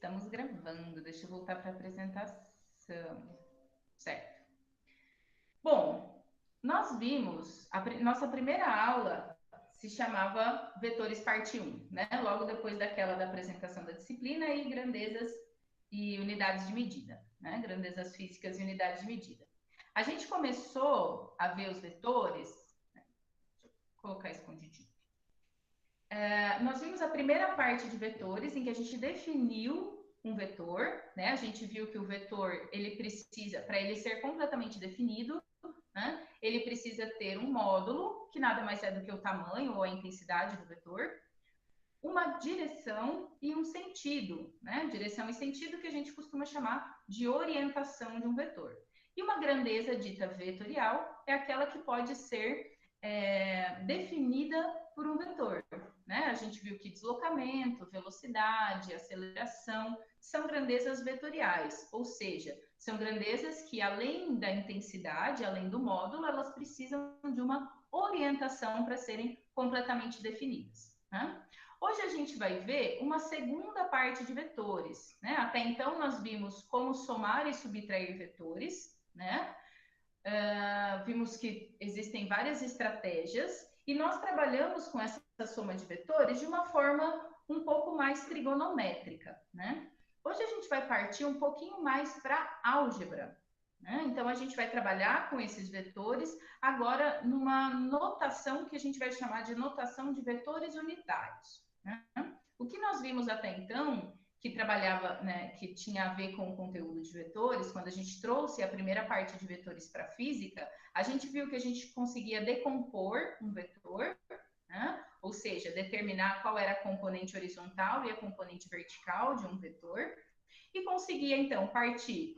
Estamos gravando, deixa eu voltar para a apresentação. Certo. Bom, nós vimos, nossa primeira aula se chamava Vetores Parte 1, né? Logo depois daquela da apresentação da disciplina e grandezas e unidades de medida, né? Grandezas físicas e unidades de medida. A gente começou a ver os vetores, né? Deixa eu colocar escondidinho. Nós vimos a primeira parte de vetores, em que a gente definiu um vetor, né? A gente viu que o vetor, ele precisa, para ele ser completamente definido, né? Ele precisa ter um módulo, que nada mais é do que o tamanho ou a intensidade do vetor, uma direção e um sentido, né? Direção e sentido que a gente costuma chamar de orientação de um vetor. E uma grandeza dita vetorial é aquela que pode ser definida por um vetor, né? A gente viu que deslocamento, velocidade, aceleração são grandezas vetoriais, ou seja, são grandezas que, além da intensidade, além do módulo, elas precisam de uma orientação para serem completamente definidas, né? Hoje a gente vai ver uma segunda parte de vetores, né? Até então nós vimos como somar e subtrair vetores, né? Vimos que existem várias estratégias e nós trabalhamos com essa soma de vetores de uma forma um pouco mais trigonométrica, né? Hoje a gente vai partir um pouquinho mais para álgebra, né? Então a gente vai trabalhar com esses vetores agora numa notação que a gente vai chamar de notação de vetores unitários, né? O que nós vimos até então, que trabalhava, né, que tinha a ver com o conteúdo de vetores, quando a gente trouxe a primeira parte de vetores para a física, a gente viu que a gente conseguia decompor um vetor, né? Ou seja, determinar qual era a componente horizontal e a componente vertical de um vetor, e conseguia, então, partir,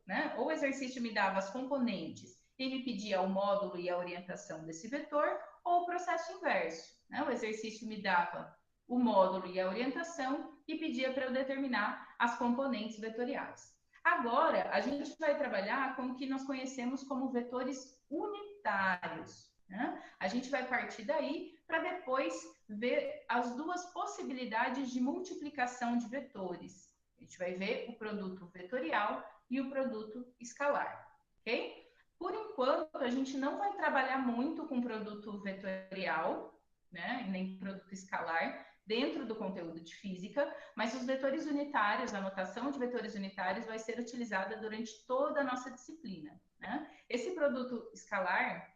né, ou o exercício me dava as componentes e me pedia o módulo e a orientação desse vetor, ou o processo inverso, né? O exercício me dava o módulo e a orientação e pedia para eu determinar as componentes vetoriais. Agora, a gente vai trabalhar com o que nós conhecemos como vetores unitários, né? A gente vai partir daí para depois ver as duas possibilidades de multiplicação de vetores. A gente vai ver o produto vetorial e o produto escalar, ok? Por enquanto, a gente não vai trabalhar muito com produto vetorial, né? Nem produto escalar, dentro do conteúdo de física, mas os vetores unitários, a notação de vetores unitários vai ser utilizada durante toda a nossa disciplina, né? Esse produto escalar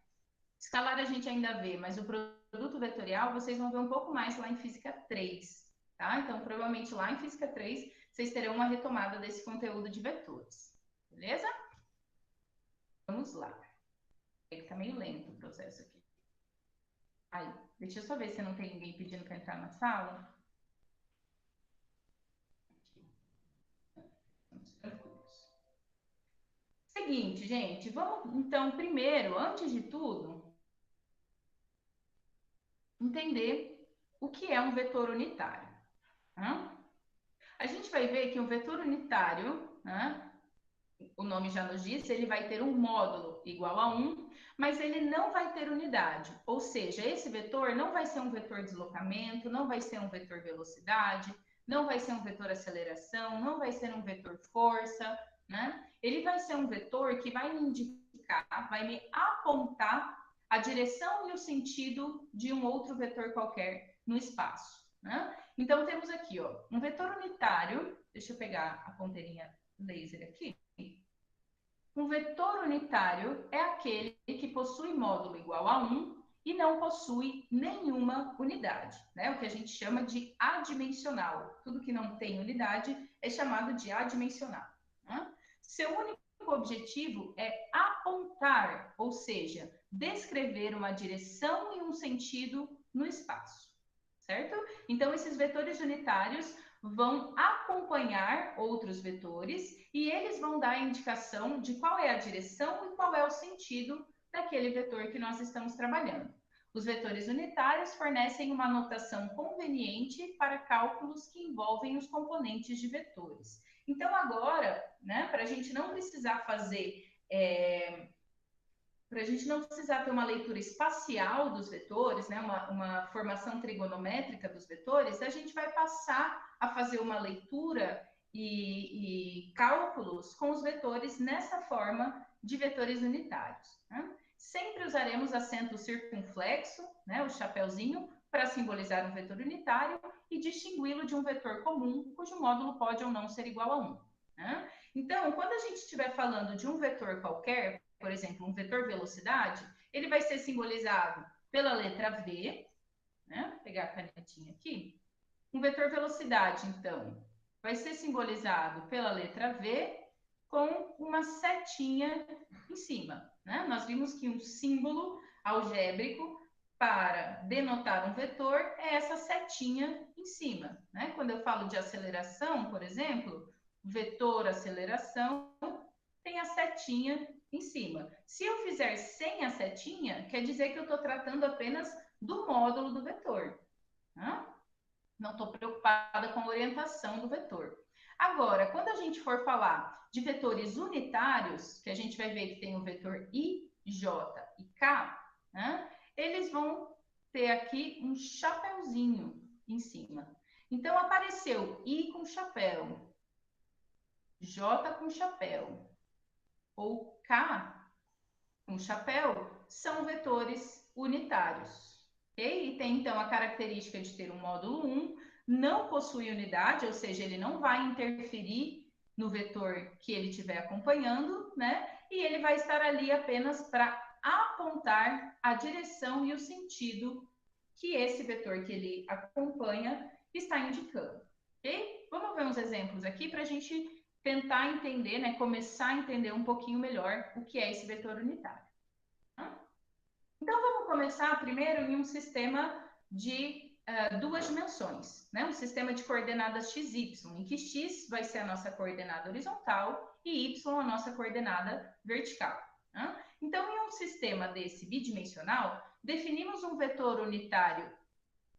a gente ainda vê, mas o produto vetorial vocês vão ver um pouco mais lá em Física 3, tá? Então, provavelmente lá em Física 3, vocês terão uma retomada desse conteúdo de vetores, beleza? Vamos lá. Ele tá meio lento o processo aqui. Aí, deixa eu só ver se não tem ninguém pedindo para entrar na sala. Seguinte, gente, vamos então primeiro, antes de tudo, entender o que é um vetor unitário, né? A gente vai ver que um vetor unitário, né, o nome já nos diz, ele vai ter um módulo igual a 1, mas ele não vai ter unidade, ou seja, esse vetor não vai ser um vetor deslocamento, não vai ser um vetor velocidade, não vai ser um vetor aceleração, não vai ser um vetor força, né? Ele vai ser um vetor que vai me indicar, vai me apontar a direção e o sentido de um outro vetor qualquer no espaço, né? Então, temos aqui, ó, um vetor unitário, deixa eu pegar a ponteirinha laser aqui. Um vetor unitário é aquele que possui módulo igual a 1 e não possui nenhuma unidade, né? O que a gente chama de adimensional. Tudo que não tem unidade é chamado de adimensional, né? Seu único objetivo é apontar, ou seja, descrever uma direção e um sentido no espaço, certo? Então, esses vetores unitários vão acompanhar outros vetores e eles vão dar a indicação de qual é a direção e qual é o sentido daquele vetor que nós estamos trabalhando. Os vetores unitários fornecem uma notação conveniente para cálculos que envolvem os componentes de vetores. Então, agora, né, para a gente não precisar fazer... para a gente não precisar ter uma leitura espacial dos vetores, né, uma formação trigonométrica dos vetores, a gente vai passar a fazer uma leitura e cálculos com os vetores nessa forma de vetores unitários. Né? Sempre usaremos acento circunflexo, né, o chapeuzinho, para simbolizar um vetor unitário e distingui-lo de um vetor comum, cujo módulo pode ou não ser igual a 1. Né? Então, quando a gente estiver falando de um vetor qualquer, por exemplo, um vetor velocidade, ele vai ser simbolizado pela letra V, né? Vou pegar a canetinha aqui. Um vetor velocidade, então, vai ser simbolizado pela letra V com uma setinha em cima. Né? Nós vimos que um símbolo algébrico para denotar um vetor é essa setinha em cima. Né? Quando eu falo de aceleração, por exemplo, vetor aceleração tem a setinha em cima. Se eu fizer sem a setinha, quer dizer que eu estou tratando apenas do módulo do vetor. Né? Não estou preocupada com a orientação do vetor. Agora, quando a gente for falar de vetores unitários, que a gente vai ver que tem o vetor I, J e K, né? Eles vão ter aqui um chapeuzinho em cima. Então, apareceu I com chapéu, J com chapéu, ou K com chapéu, são vetores unitários. Okay? E tem, então, a característica de ter um módulo 1, não possui unidade, ou seja, ele não vai interferir no vetor que ele estiver acompanhando, né? E ele vai estar ali apenas para apontar a direção e o sentido que esse vetor que ele acompanha está indicando. Ok? Vamos ver uns exemplos aqui para a gente tentar entender, né? Começar a entender um pouquinho melhor o que é esse vetor unitário. Então, vamos começar primeiro em um sistema de duas dimensões, né? Um sistema de coordenadas x, y, em que x vai ser a nossa coordenada horizontal e y a nossa coordenada vertical. Né? Então, em um sistema desse bidimensional, definimos um vetor unitário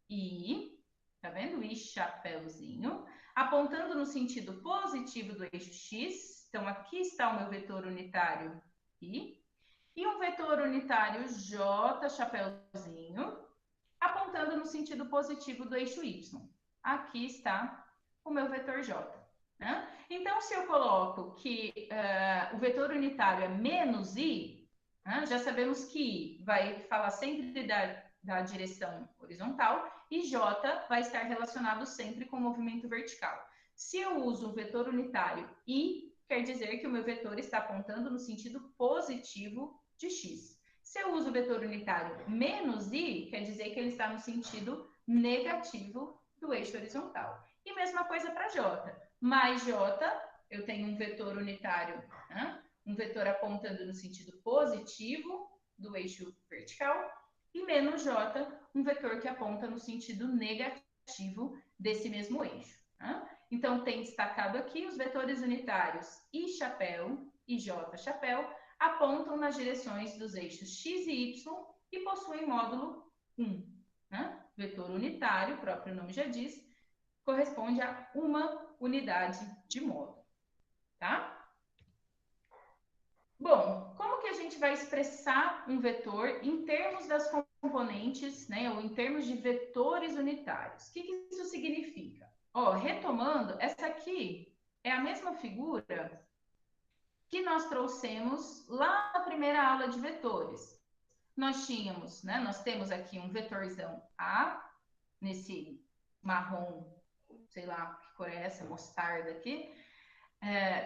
I, tá vendo? I chapéuzinho, apontando no sentido positivo do eixo x. Então, aqui está o meu vetor unitário I. E um vetor unitário J, chapeuzinho, apontando no sentido positivo do eixo Y. Aqui está o meu vetor J. Né? Então, se eu coloco que o vetor unitário é menos I, né, já sabemos que I vai falar sempre da direção horizontal e J vai estar relacionado sempre com o movimento vertical. Se eu uso o vetor unitário I, quer dizer que o meu vetor está apontando no sentido positivo de x. Se eu uso o vetor unitário menos i, quer dizer que ele está no sentido negativo do eixo horizontal. E mesma coisa para j. Mais j, eu tenho um vetor unitário, né? Um vetor apontando no sentido positivo do eixo vertical, e menos j, um vetor que aponta no sentido negativo desse mesmo eixo. Né? Então, tem destacado aqui os vetores unitários I chapéu e J chapéu, apontam nas direções dos eixos x e y e possuem módulo 1. Né? Vetor unitário, o próprio nome já diz, corresponde a uma unidade de módulo. Tá? Bom, como que a gente vai expressar um vetor em termos das componentes, né, ou em termos de vetores unitários? O que isso significa? Ó, retomando, essa aqui é a mesma figura que nós trouxemos lá na primeira aula de vetores. Nós tínhamos, né, nós temos aqui um vetorzão A, nesse marrom, sei lá que cor é essa, mostarda aqui.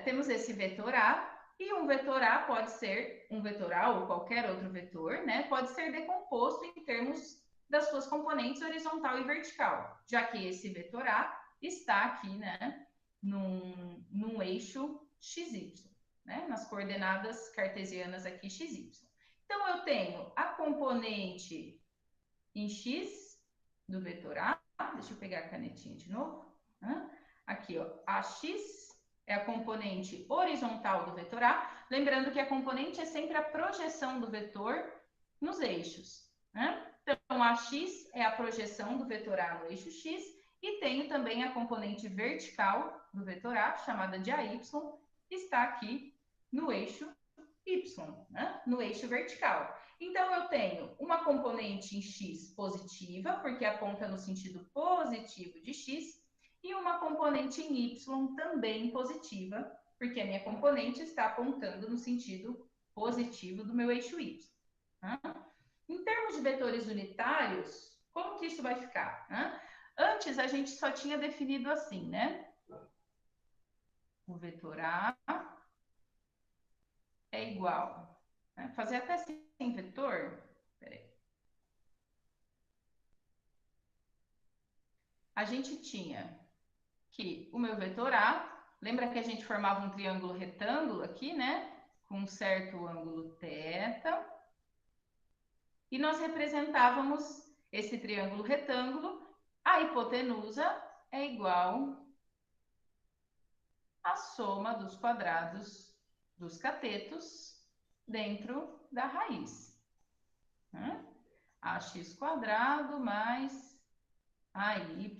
Temos esse vetor A, e um vetor A pode ser, um vetor A ou qualquer outro vetor, né, pode ser decomposto em termos das suas componentes horizontal e vertical, já que esse vetor A está aqui, né, num eixo XY, né, nas coordenadas cartesianas aqui XY. Então, eu tenho a componente em X do vetor A, deixa eu pegar a canetinha de novo, né? Aqui, ó, AX é a componente horizontal do vetor A, lembrando que a componente é sempre a projeção do vetor nos eixos, né? Então, AX é a projeção do vetor A no eixo X, e tenho também a componente vertical do vetor A, chamada de AY, que está aqui no eixo Y, né? No eixo vertical. Então, eu tenho uma componente em X positiva, porque aponta no sentido positivo de X, e uma componente em y também positiva, porque a minha componente está apontando no sentido positivo do meu eixo y. Tá? Em termos de vetores unitários, como que isso vai ficar? Né? Antes, a gente só tinha definido assim, né? O vetor A é igual. Né? Fazer até sem vetor. Peraí. A gente tinha que o meu vetor A, lembra que a gente formava um triângulo retângulo aqui, né? Com um certo ângulo θ. E nós representávamos esse triângulo retângulo. A hipotenusa é igual à soma dos quadrados dos catetos dentro da raiz. AX quadrado mais AY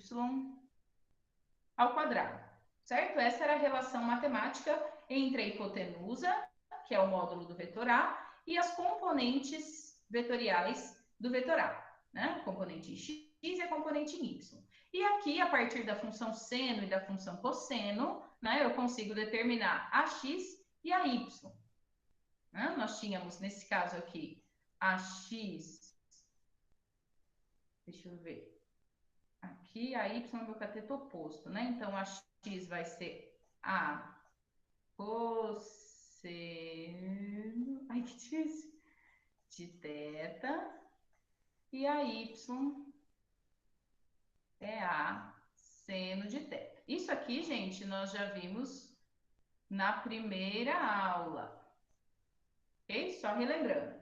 ao quadrado, certo? Essa era a relação matemática entre a hipotenusa, que é o módulo do vetor A, e as componentes vetoriais do vetor A, né? Componente em x e a componente em y. E aqui, a partir da função seno e da função cosseno, né, eu consigo determinar a x e a y. Né? Nós tínhamos, nesse caso aqui, a x, deixa eu ver, aqui a y é o meu cateto oposto, né? Então, a x vai ser a cosseno, ai que difícil, de θ, e a y é a seno de θ. Isso aqui, gente, nós já vimos na primeira aula, ok? Só relembrando.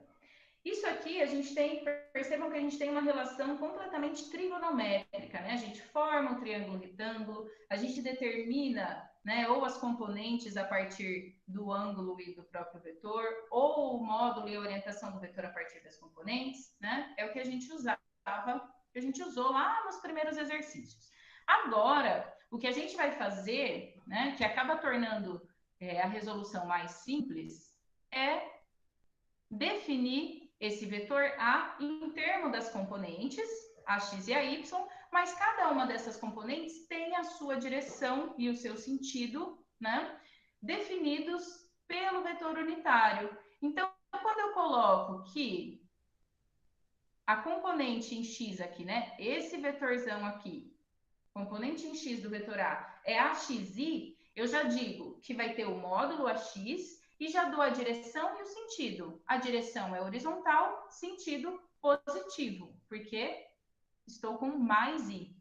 Isso aqui, a gente tem, percebam que a gente tem uma relação completamente trigonométrica, né? A gente forma um triângulo retângulo, a gente determina, né, ou as componentes a partir do ângulo e do próprio vetor, ou o módulo e a orientação do vetor a partir das componentes, né? É o que a gente usava, que a gente usou lá nos primeiros exercícios. Agora, o que a gente vai fazer, né, que acaba tornando a resolução mais simples, é definir esse vetor A em termos das componentes, a x e a y, mas cada uma dessas componentes tem a sua direção e o seu sentido, né, definidos pelo vetor unitário. Então, quando eu coloco que a componente em x aqui, né, esse vetorzão aqui, componente em x do vetor A é AXI, eu já digo que vai ter o módulo AX e já dou a direção e o sentido. A direção é horizontal, sentido positivo, porque estou com mais i.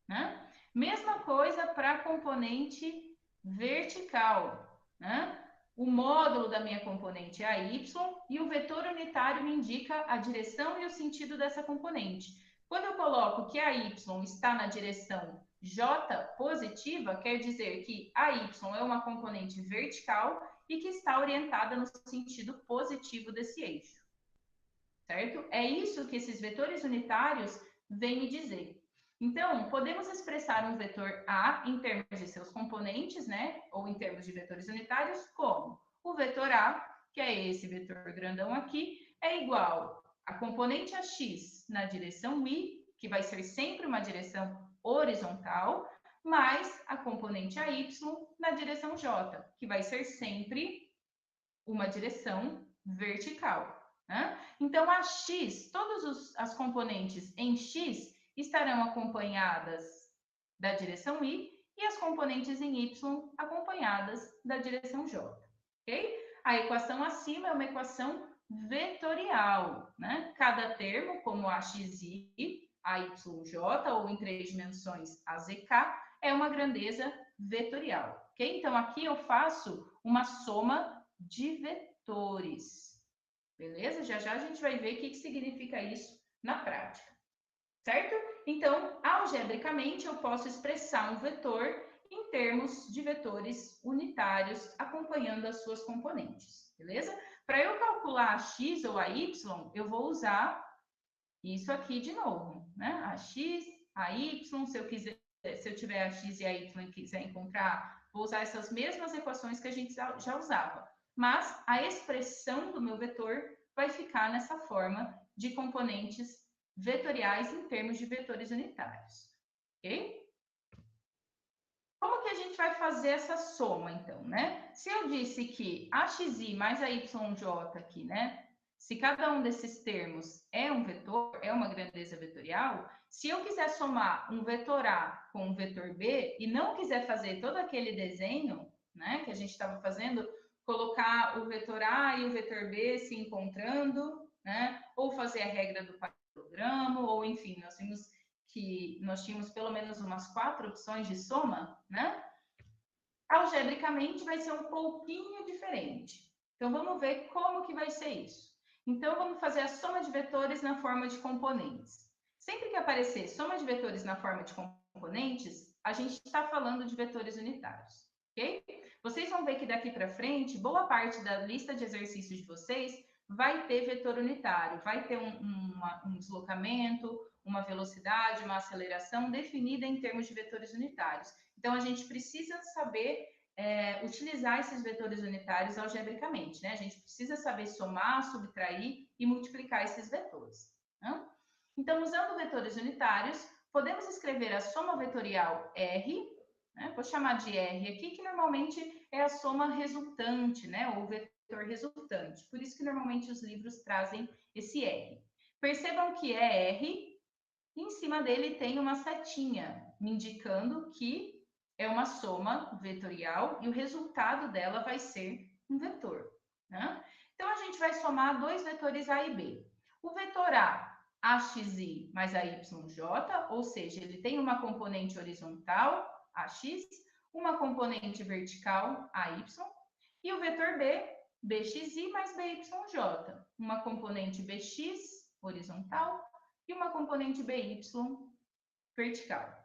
Né? Mesma coisa para a componente vertical. Né? O módulo da minha componente é a y e o vetor unitário me indica a direção e o sentido dessa componente. Quando eu coloco que a y está na direção j positiva, quer dizer que a y é uma componente vertical e que está orientada no sentido positivo desse eixo. Certo? É isso que esses vetores unitários vêm me dizer. Então, podemos expressar um vetor A em termos de seus componentes, né? Ou em termos de vetores unitários, como o vetor A, que é esse vetor grandão aqui, é igual a componente AX na direção Y, que vai ser sempre uma direção horizontal, mais a componente AY na direção J, que vai ser sempre uma direção vertical. Né? Então, a x, todas as componentes em x estarão acompanhadas da direção y e as componentes em y acompanhadas da direção j. Ok? A equação acima é uma equação vetorial. Né? Cada termo, como AXI, AYJ, ou em 3 dimensões AZK, é uma grandeza vetorial. Ok? Então, aqui eu faço uma soma de vetores. Beleza? Já já a gente vai ver o que significa isso na prática. Certo? Então, algebricamente, eu posso expressar um vetor em termos de vetores unitários acompanhando as suas componentes. Beleza? Para eu calcular a x ou a y, eu vou usar isso aqui de novo, né? A x, a y, se eu tiver a x e a y e quiser encontrar, vou usar essas mesmas equações que a gente já usava. Mas a expressão do meu vetor vai ficar nessa forma de componentes vetoriais em termos de vetores unitários. Ok? vai fazer essa soma, então, né? Se eu disse que a xi mais a yj aqui, né? Se cada um desses termos é um vetor, é uma grandeza vetorial, se eu quiser somar um vetor A com um vetor B e não quiser fazer todo aquele desenho, né, que a gente estava fazendo, colocar o vetor A e o vetor B se encontrando, né, ou fazer a regra do paralelogramo, ou enfim, nós tínhamos pelo menos umas 4 opções de soma, né? Algebricamente vai ser um pouquinho diferente. Então vamos ver como que vai ser isso. Então vamos fazer a soma de vetores na forma de componentes. Sempre que aparecer soma de vetores na forma de componentes, a gente está falando de vetores unitários, ok? Vocês vão ver que daqui para frente, boa parte da lista de exercícios de vocês vai ter vetor unitário, vai ter um deslocamento, uma velocidade, uma aceleração definida em termos de vetores unitários. Então, a gente precisa saber utilizar esses vetores unitários algebricamente, né? A gente precisa saber somar, subtrair e multiplicar esses vetores, né? Então, usando vetores unitários, podemos escrever a soma vetorial R, né? Vou chamar de R aqui, que normalmente é a soma resultante, né? Ou vetor resultante. Por isso que normalmente os livros trazem esse R. Percebam que é R, e em cima dele tem uma setinha, me indicando que é uma soma vetorial e o resultado dela vai ser um vetor, né? Então, a gente vai somar dois vetores A e B. O vetor A, AXI mais AYJ, ou seja, ele tem uma componente horizontal, AX, uma componente vertical, AY, e o vetor B, BXI mais BYJ, uma componente BX, horizontal, e uma componente BY, vertical.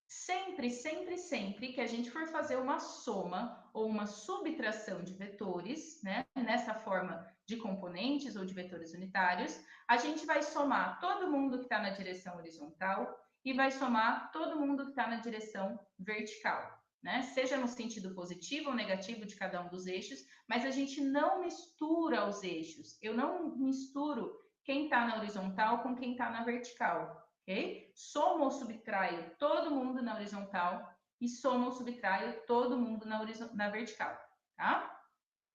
Sempre, sempre, sempre que a gente for fazer uma soma ou uma subtração de vetores, né, nessa forma de componentes ou de vetores unitários, a gente vai somar todo mundo que está na direção horizontal e vai somar todo mundo que está na direção vertical, né? Seja no sentido positivo ou negativo de cada um dos eixos, mas a gente não mistura os eixos. Eu não misturo quem está na horizontal com quem está na vertical. Ok? Soma ou subtraio todo mundo na horizontal e soma ou subtraio todo mundo na vertical, tá?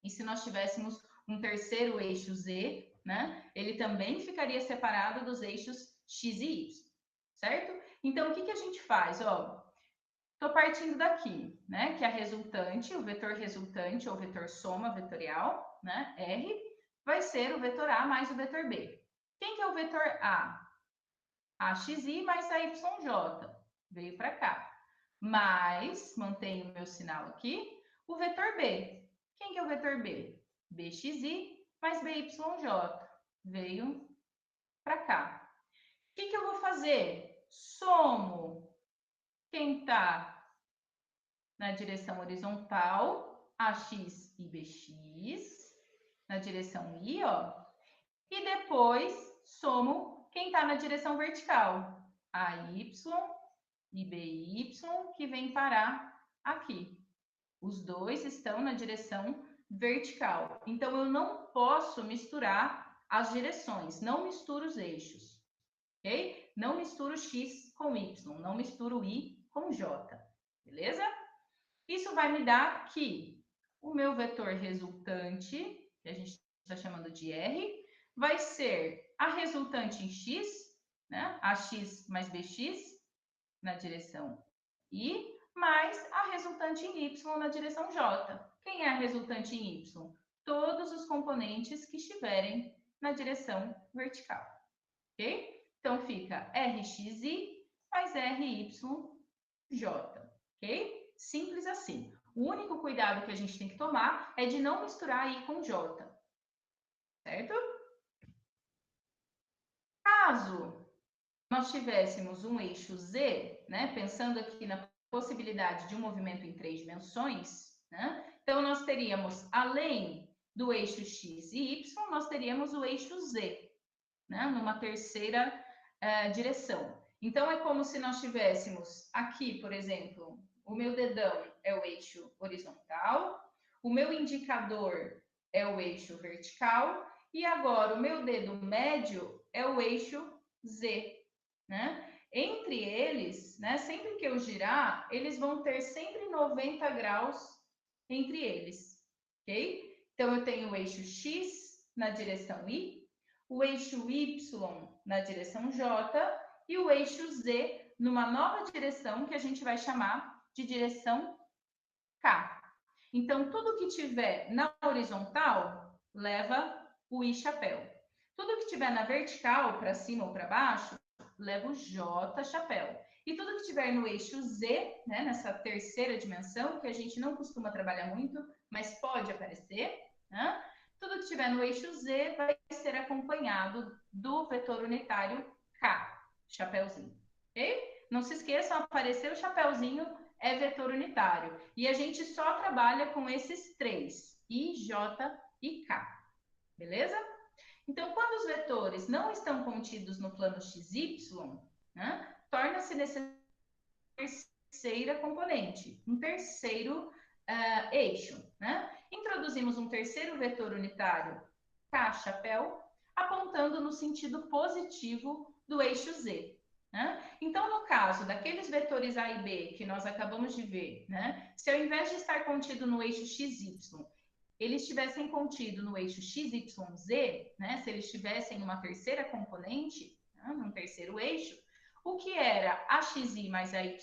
E se nós tivéssemos um terceiro eixo Z, né? Ele também ficaria separado dos eixos X e Y, certo? Então, o que a gente faz? Ó, tô partindo daqui, né? Que a resultante, o vetor resultante ou vetor soma vetorial, né? R, vai ser o vetor A mais o vetor B. Quem que é o vetor A? AXI mais AYJ, veio para cá. Mas, mantenho o meu sinal aqui, o vetor B. Quem que é o vetor B? BXI mais BYJ, veio para cá. O que eu vou fazer? Somo quem está na direção horizontal, AX e BX, na direção I, ó, e depois somo quem está na direção vertical, AY e BY, que vem parar aqui. Os dois estão na direção vertical. Então, eu não posso misturar as direções, não misturo os eixos, ok? Não misturo X com Y, não misturo I com J, beleza? Isso vai me dar que o meu vetor resultante, que a gente está chamando de R, vai ser a resultante em X, né? AX mais BX, na direção I, mais a resultante em Y na direção J. Quem é a resultante em Y? Todos os componentes que estiverem na direção vertical, ok? Então, fica RXI mais RYJ, ok? Simples assim. O único cuidado que a gente tem que tomar é de não misturar I com J, certo? Caso nós tivéssemos um eixo Z, né, pensando aqui na possibilidade de um movimento em 3 dimensões, né, então nós teríamos, além do eixo X e Y, nós teríamos o eixo Z, né, numa terceira direção. Então, é como se nós tivéssemos aqui, por exemplo, o meu dedão é o eixo horizontal, o meu indicador é o eixo vertical, e agora o meu dedo médio é o eixo Z, né? Entre eles, né, sempre que eu girar, eles vão ter sempre 90 graus entre eles, ok? Então, eu tenho o eixo X na direção Y, o eixo Y na direção J e o eixo Z numa nova direção que a gente vai chamar de direção K. Então, tudo que tiver na horizontal leva o I chapéu. Tudo que tiver na vertical, para cima ou para baixo, leva o J chapéu. E tudo que tiver no eixo Z, né, nessa terceira dimensão, que a gente não costuma trabalhar muito, mas pode aparecer, né? Tudo que estiver no eixo Z vai ser acompanhado do vetor unitário K, chapéuzinho, ok? Não se esqueçam, apareceu o chapéuzinho, é vetor unitário. E a gente só trabalha com esses três, I, J e K, beleza? Então, quando os vetores não estão contidos no plano XY, né, torna-se necessário terceira componente, um terceiro eixo, né? Introduzimos um terceiro vetor unitário, K chapéu, apontando no sentido positivo do eixo Z. Né? Então, no caso daqueles vetores A e B que nós acabamos de ver, né? Se ao invés de estar contido no eixo XY, eles estivessem contido no eixo XYZ, né? Se eles tivessem uma terceira componente, né? Num terceiro eixo, o que era AXI mais AYJ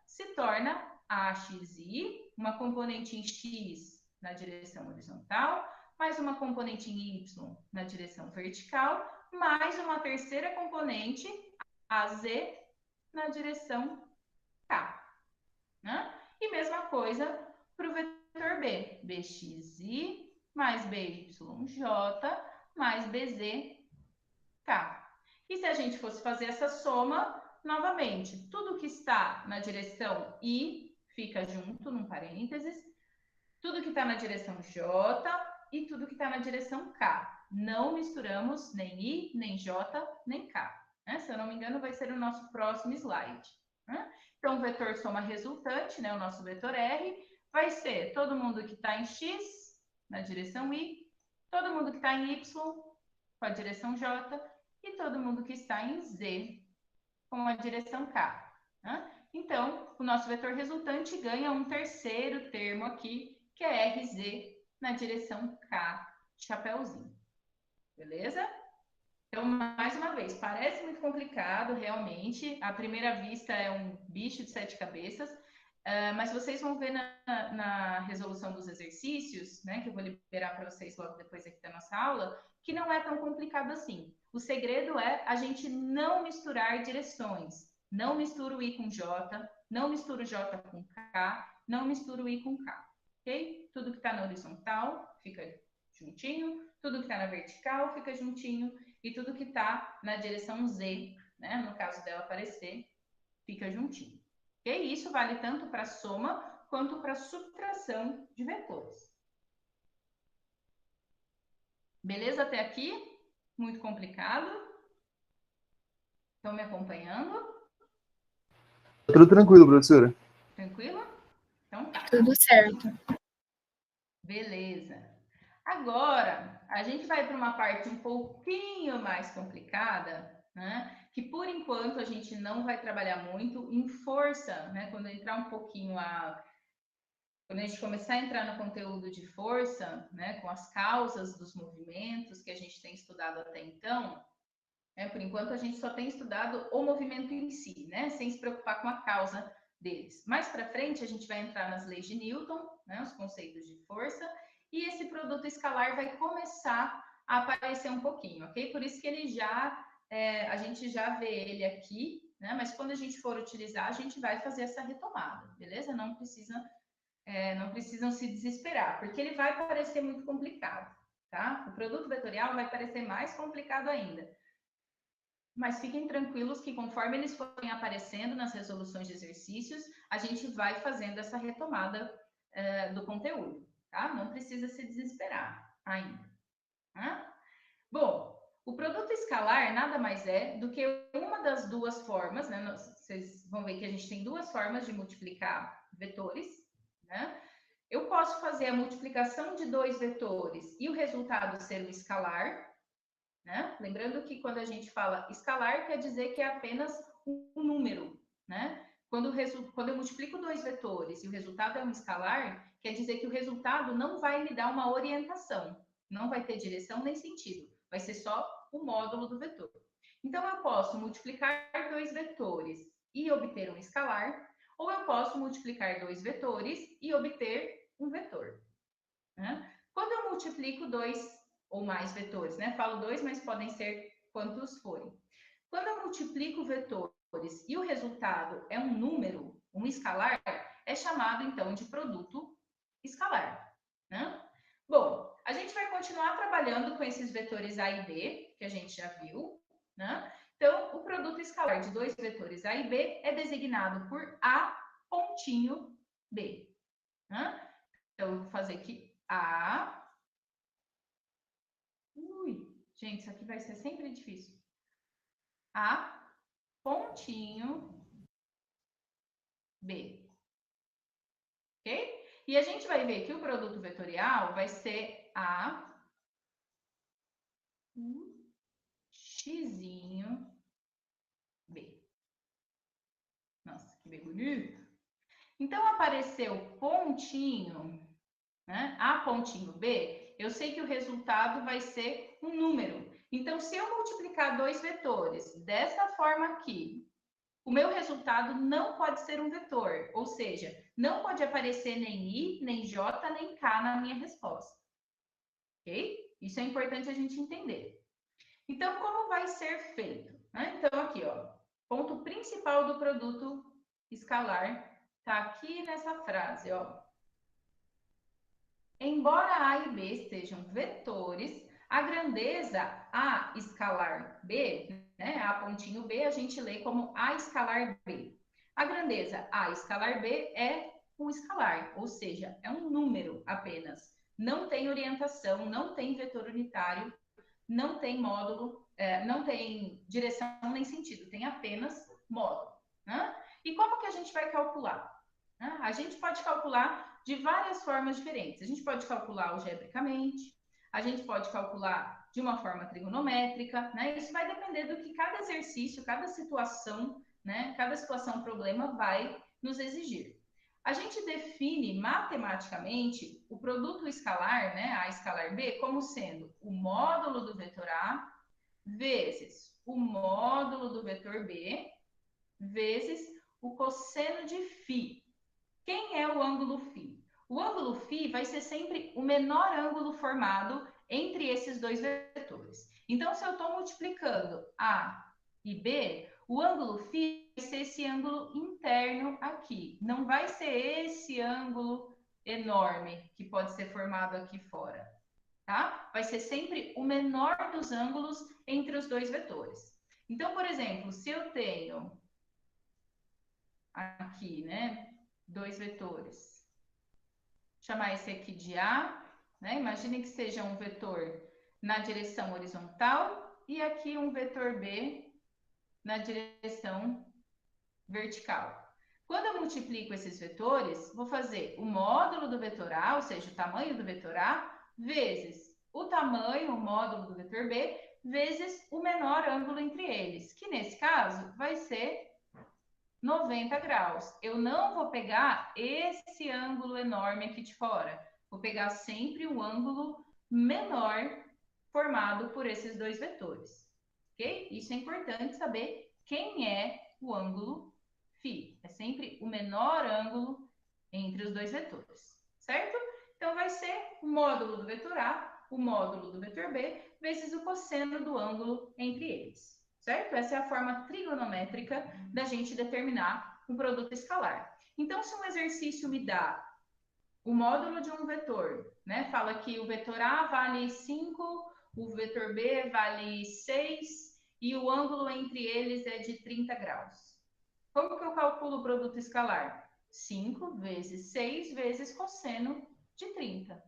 se torna AXI, uma componente em X na direção horizontal, mais uma componente em Y na direção vertical, mais uma terceira componente, AZ, na direção K. Né? E mesma coisa para o vetor B, BXI mais BYJ mais BZK. E se a gente fosse fazer essa soma, novamente, tudo que está na direção I fica junto, num parênteses, tudo que está na direção J e tudo que está na direção K. Não misturamos nem I, nem J, nem K. Né? Se eu não me engano, vai ser o nosso próximo slide. Né? Então, o vetor soma resultante, né, o nosso vetor R, vai ser todo mundo que está em X, na direção I, todo mundo que está em Y, com a direção J, e todo mundo que está em Z, com a direção K. Né? Então, o nosso vetor resultante ganha um terceiro termo aqui, que é RZ, na direção K, chapéuzinho. Beleza? Então, mais uma vez, parece muito complicado, realmente. À primeira vista, é um bicho de 7 cabeças. Mas vocês vão ver na resolução dos exercícios, né, que eu vou liberar para vocês logo depois aqui da nossa aula, que não é tão complicado assim. O segredo é a gente não misturar direções. Não mistura o I com J, não mistura o J com K, não mistura o I com K, ok? Tudo que está na horizontal fica juntinho, tudo que está na vertical fica juntinho, e tudo que está na direção Z, né, no caso dela aparecer, fica juntinho. E isso vale tanto para soma quanto para subtração de vetores. Beleza até aqui? Muito complicado? Estão me acompanhando? Tudo tranquilo, professora. Tranquilo? Então tá. Tudo certo. Beleza. Agora, a gente vai para uma parte um pouquinho mais complicada, né? Que por enquanto a gente não vai trabalhar muito em força, né? Quando entrar um pouquinho quando a gente começar a entrar no conteúdo de força, né, com as causas dos movimentos que a gente tem estudado até então, né, por enquanto a gente só tem estudado o movimento em si, né, sem se preocupar com a causa deles. Mais para frente a gente vai entrar nas leis de Newton, né, os conceitos de força, e esse produto escalar vai começar a aparecer um pouquinho, ok? Por isso que ele a gente já vê ele aqui, né, mas quando a gente for utilizar, a gente vai fazer essa retomada, beleza? Não precisam se desesperar, porque ele vai parecer muito complicado, tá? O produto vetorial vai parecer mais complicado ainda. Mas fiquem tranquilos que conforme eles forem aparecendo nas resoluções de exercícios, a gente vai fazendo essa retomada do conteúdo, tá? Não precisa se desesperar ainda. Tá? Bom, o produto escalar nada mais é do que uma das duas formas, né? Vocês vão ver que a gente tem duas formas de multiplicar vetores, né? Eu posso fazer a multiplicação de dois vetores e o resultado ser o escalar, né? Lembrando que quando a gente fala escalar, quer dizer que é apenas um número, né? Quando eu multiplico dois vetores e o resultado é um escalar, quer dizer que o resultado não vai me dar uma orientação, não vai ter direção nem sentido, vai ser só o módulo do vetor. Então, eu posso multiplicar dois vetores e obter um escalar, ou eu posso multiplicar dois vetores e obter um vetor, né? Quando eu multiplico dois ou mais vetores, né? Falo dois, mas podem ser quantos forem. Quando eu multiplico vetores e o resultado é um número, um escalar, é chamado, então, de produto escalar, né? Bom, a gente vai continuar trabalhando com esses vetores A e B, que a gente já viu, né? Então, o produto escalar de dois vetores A e B é designado por A pontinho B, né? Então, eu vou fazer aqui A. Gente, isso aqui vai ser sempre difícil. A pontinho B. Ok? E a gente vai ver que o produto vetorial vai ser A xzinho B. Nossa, que bem bonito. Então, apareceu pontinho, né? A pontinho B, eu sei que o resultado vai ser um número. Então, se eu multiplicar dois vetores dessa forma aqui, o meu resultado não pode ser um vetor, ou seja, não pode aparecer nem I, nem J, nem K na minha resposta. Ok? Isso é importante a gente entender. Então, como vai ser feito? Né? Então, aqui, ó, ponto principal do produto escalar está aqui nessa frase, ó. Embora A e B sejam vetores, a grandeza A escalar B, né, A pontinho B, a gente lê como A escalar B. A grandeza A escalar B é um escalar, ou seja, é um número apenas. Não tem orientação, não tem vetor unitário, não tem módulo, não tem direção nem sentido, tem apenas módulo. Né? E como que a gente vai calcular? Né? A gente pode calcular de várias formas diferentes. A gente pode calcular algebricamente, a gente pode calcular de uma forma trigonométrica, né? Isso vai depender do que cada exercício, cada situação, né? Cada situação, problema vai nos exigir. A gente define matematicamente o produto escalar, né, A escalar B, como sendo o módulo do vetor A vezes o módulo do vetor B vezes o cosseno de φ. Quem é o ângulo φ? O ângulo φ vai ser sempre o menor ângulo formado entre esses dois vetores. Então, se eu estou multiplicando A e B, o ângulo φ vai ser esse ângulo interno aqui. Não vai ser esse ângulo enorme que pode ser formado aqui fora. Tá? Vai ser sempre o menor dos ângulos entre os dois vetores. Então, por exemplo, se eu tenho aqui, né, dois vetores, chamar esse aqui de A, né? Imagine que seja um vetor na direção horizontal e aqui um vetor B na direção vertical. Quando eu multiplico esses vetores, vou fazer o módulo do vetor A, ou seja, o tamanho do vetor A, vezes o tamanho, o módulo do vetor B, vezes o menor ângulo entre eles, que nesse caso vai ser 90 graus. Eu não vou pegar esse ângulo enorme aqui de fora. Vou pegar sempre o ângulo menor formado por esses dois vetores. Ok? Isso é importante saber quem é o ângulo φ. É sempre o menor ângulo entre os dois vetores. Certo? Então, vai ser o módulo do vetor A, o módulo do vetor B, vezes o cosseno do ângulo entre eles. Certo? Essa é a forma trigonométrica da gente determinar um produto escalar. Então, se um exercício me dá o módulo de um vetor, né? Fala que o vetor A vale 5, o vetor B vale 6 e o ângulo entre eles é de 30 graus. Como que eu calculo o produto escalar? 5 vezes 6 vezes cosseno de 30.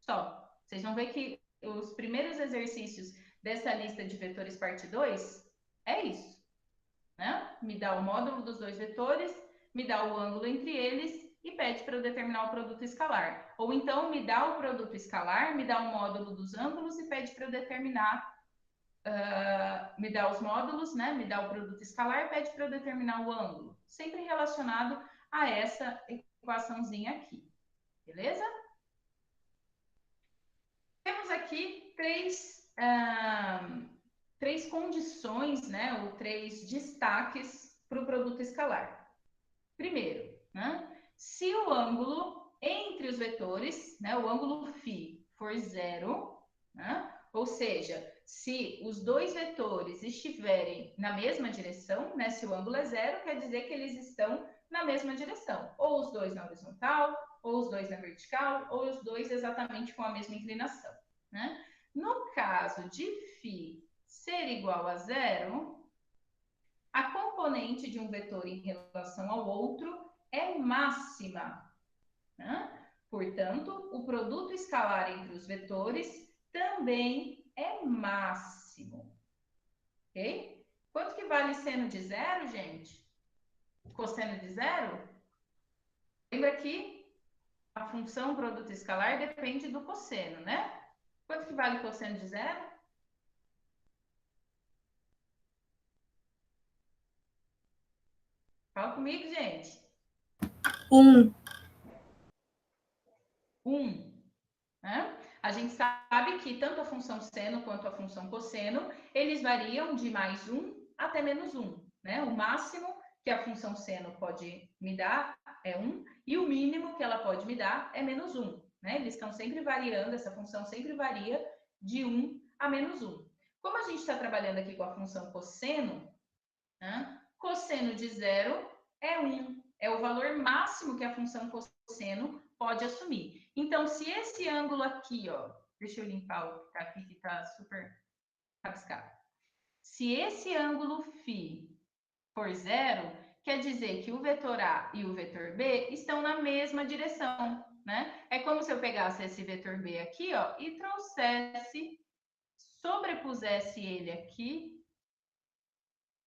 Só. Vocês vão ver que os primeiros exercícios dessa lista de vetores parte 2 é isso. Né? Me dá o módulo dos dois vetores, me dá o ângulo entre eles e pede para eu determinar o produto escalar. Ou então me dá o produto escalar, me dá o módulo dos ângulos e pede para eu determinar me dá os módulos, né? Me dá o produto escalar, pede para eu determinar o ângulo. Sempre relacionado a essa equaçãozinha aqui. Beleza? Temos aqui três condições, né? Ou três destaques para o produto escalar. Primeiro, né? Se o ângulo entre os vetores, né? O ângulo φ for zero, né? Ou seja, se os dois vetores estiverem na mesma direção, né? Se o ângulo é zero, quer dizer que eles estão na mesma direção. Ou os dois na horizontal, ou os dois na vertical, ou os dois exatamente com a mesma inclinação, né? No caso de φ ser igual a zero, a componente de um vetor em relação ao outro é máxima, né? Portanto, o produto escalar entre os vetores também é máximo. Ok? Quanto que vale seno de zero, gente? Cosseno de zero? Lembra que a função produto escalar depende do cosseno, né? Quanto que vale cosseno de zero? Fala comigo, gente. 1. 1. Né? A gente sabe que tanto a função seno quanto a função cosseno, eles variam de mais 1 até menos 1. Né? O máximo que a função seno pode me dar é 1, e o mínimo que ela pode me dar é menos 1. Né? Eles estão sempre variando, essa função sempre varia de 1 a menos 1. Como a gente está trabalhando aqui com a função cosseno, né? Cosseno de zero é 1. É o valor máximo que a função cosseno pode assumir. Então, se esse ângulo aqui, ó, deixa eu limpar o que está aqui, que está super rabiscado. Se esse ângulo φ for zero, quer dizer que o vetor A e o vetor B estão na mesma direção, né? É como se eu pegasse esse vetor B aqui, ó, e trouxesse, sobrepusesse ele aqui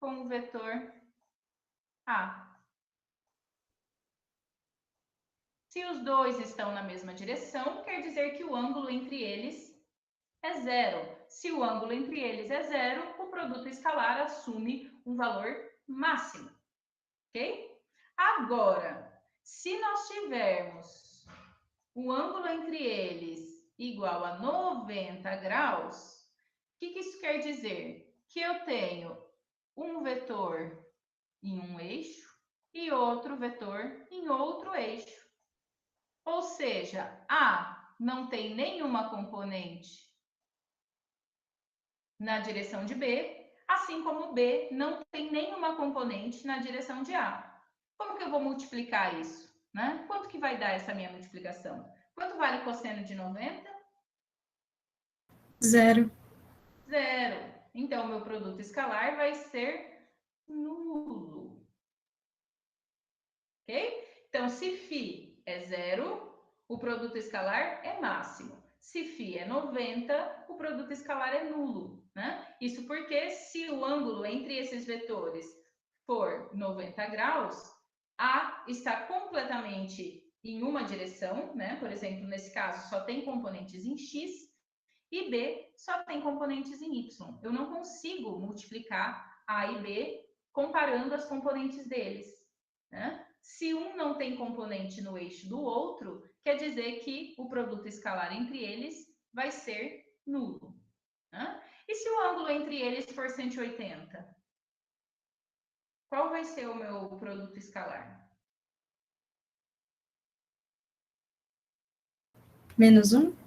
com o vetor A. Se os dois estão na mesma direção, quer dizer que o ângulo entre eles é zero. Se o ângulo entre eles é zero, o produto escalar assume um valor máximo. Ok? Agora, se nós tivermos o ângulo entre eles igual a 90 graus, o que isso quer dizer? Que eu tenho um vetor em um eixo e outro vetor em outro eixo. Ou seja, A não tem nenhuma componente na direção de B, assim como B não tem nenhuma componente na direção de A. Como que eu vou multiplicar isso? Né? Quanto que vai dar essa minha multiplicação? Quanto vale cosseno de 90? 0. 0. Então, o meu produto escalar vai ser nulo. Ok? Então, se φ é 0, o produto escalar é máximo. Se φ é 90, o produto escalar é nulo. Né? Isso porque se o ângulo entre esses vetores for 90 graus, A está completamente em uma direção, né? Por exemplo, nesse caso, só tem componentes em X, e B só tem componentes em Y. Eu não consigo multiplicar A e B comparando as componentes deles. Né? Se um não tem componente no eixo do outro, quer dizer que o produto escalar entre eles vai ser nulo. Né? E se o ângulo entre eles for 180? Qual vai ser o meu produto escalar? Menos 1.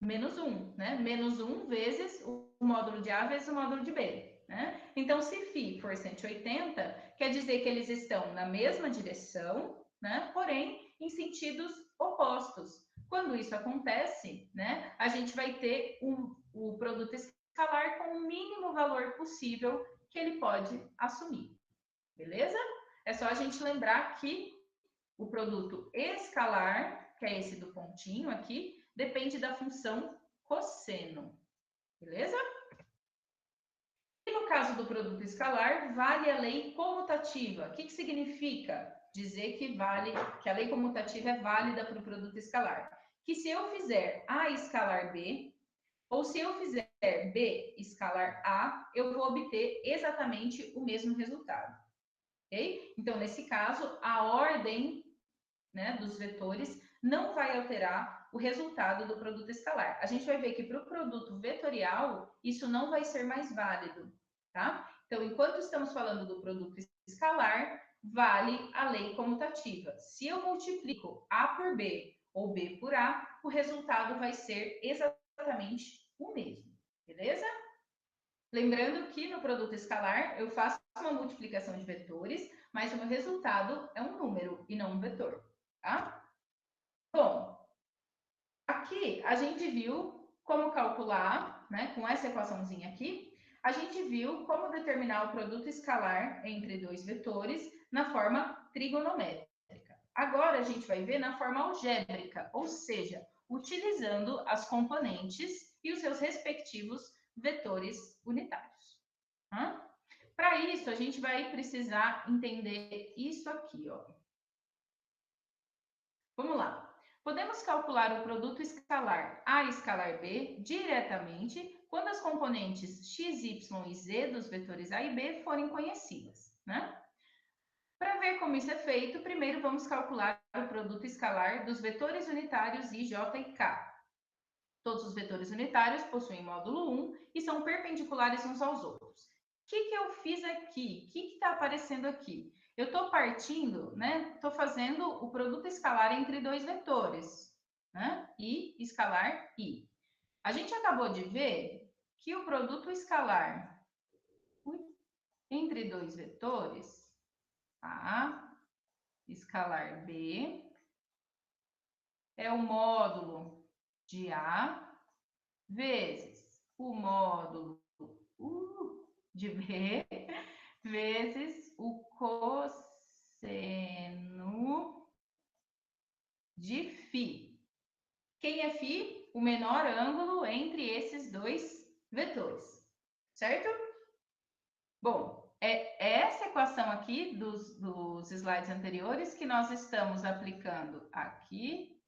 Menos 1, né? Menos 1 vezes o módulo de A vezes o módulo de B. Né? Então, se φ for 180, quer dizer que eles estão na mesma direção, né? Porém, em sentidos opostos. Quando isso acontece, né? A gente vai ter o produto escalar com o mínimo valor possível que ele pode assumir. Beleza? É só a gente lembrar que o produto escalar, que é esse do pontinho aqui, depende da função cosseno. Beleza? E no caso do produto escalar, vale a lei comutativa. O que significa? Dizer que a lei comutativa é válida para o produto escalar. Que se eu fizer A escalar B, ou se eu fizer B escalar A, eu vou obter exatamente o mesmo resultado. Ok? Então, nesse caso, a ordem, né, dos vetores não vai alterar o resultado do produto escalar. A gente vai ver que para o produto vetorial, isso não vai ser mais válido, tá? Então, enquanto estamos falando do produto escalar, vale a lei comutativa. Se eu multiplico A por B ou B por A, o resultado vai ser exatamente o mesmo, beleza? Lembrando que no produto escalar, eu faço uma multiplicação de vetores, mas o meu resultado é um número e não um vetor, tá? Bom, aqui a gente viu como calcular, né, com essa equaçãozinha aqui, a gente viu como determinar o produto escalar entre dois vetores na forma trigonométrica. Agora a gente vai ver na forma algébrica, ou seja, utilizando as componentes e os seus respectivos vetores unitários. Para isso, a gente vai precisar entender isso aqui, ó. Vamos lá. Podemos calcular o produto escalar A escalar B diretamente quando as componentes x, y e z dos vetores A e B forem conhecidas, né? Para ver como isso é feito, primeiro vamos calcular o produto escalar dos vetores unitários I, J e K. Todos os vetores unitários possuem módulo 1 e são perpendiculares uns aos outros. O que eu fiz aqui? O que está aparecendo aqui? Eu estou partindo, né? Estou fazendo o produto escalar entre dois vetores, né? I escalar I. A gente acabou de ver que o produto escalar entre dois vetores, A escalar B, é o módulo de A vezes o módulo de B vezes o cosseno de φ. Quem é φ? O menor ângulo entre esses dois vetores, certo? Bom, é essa equação aqui dos slides anteriores que nós estamos aplicando aqui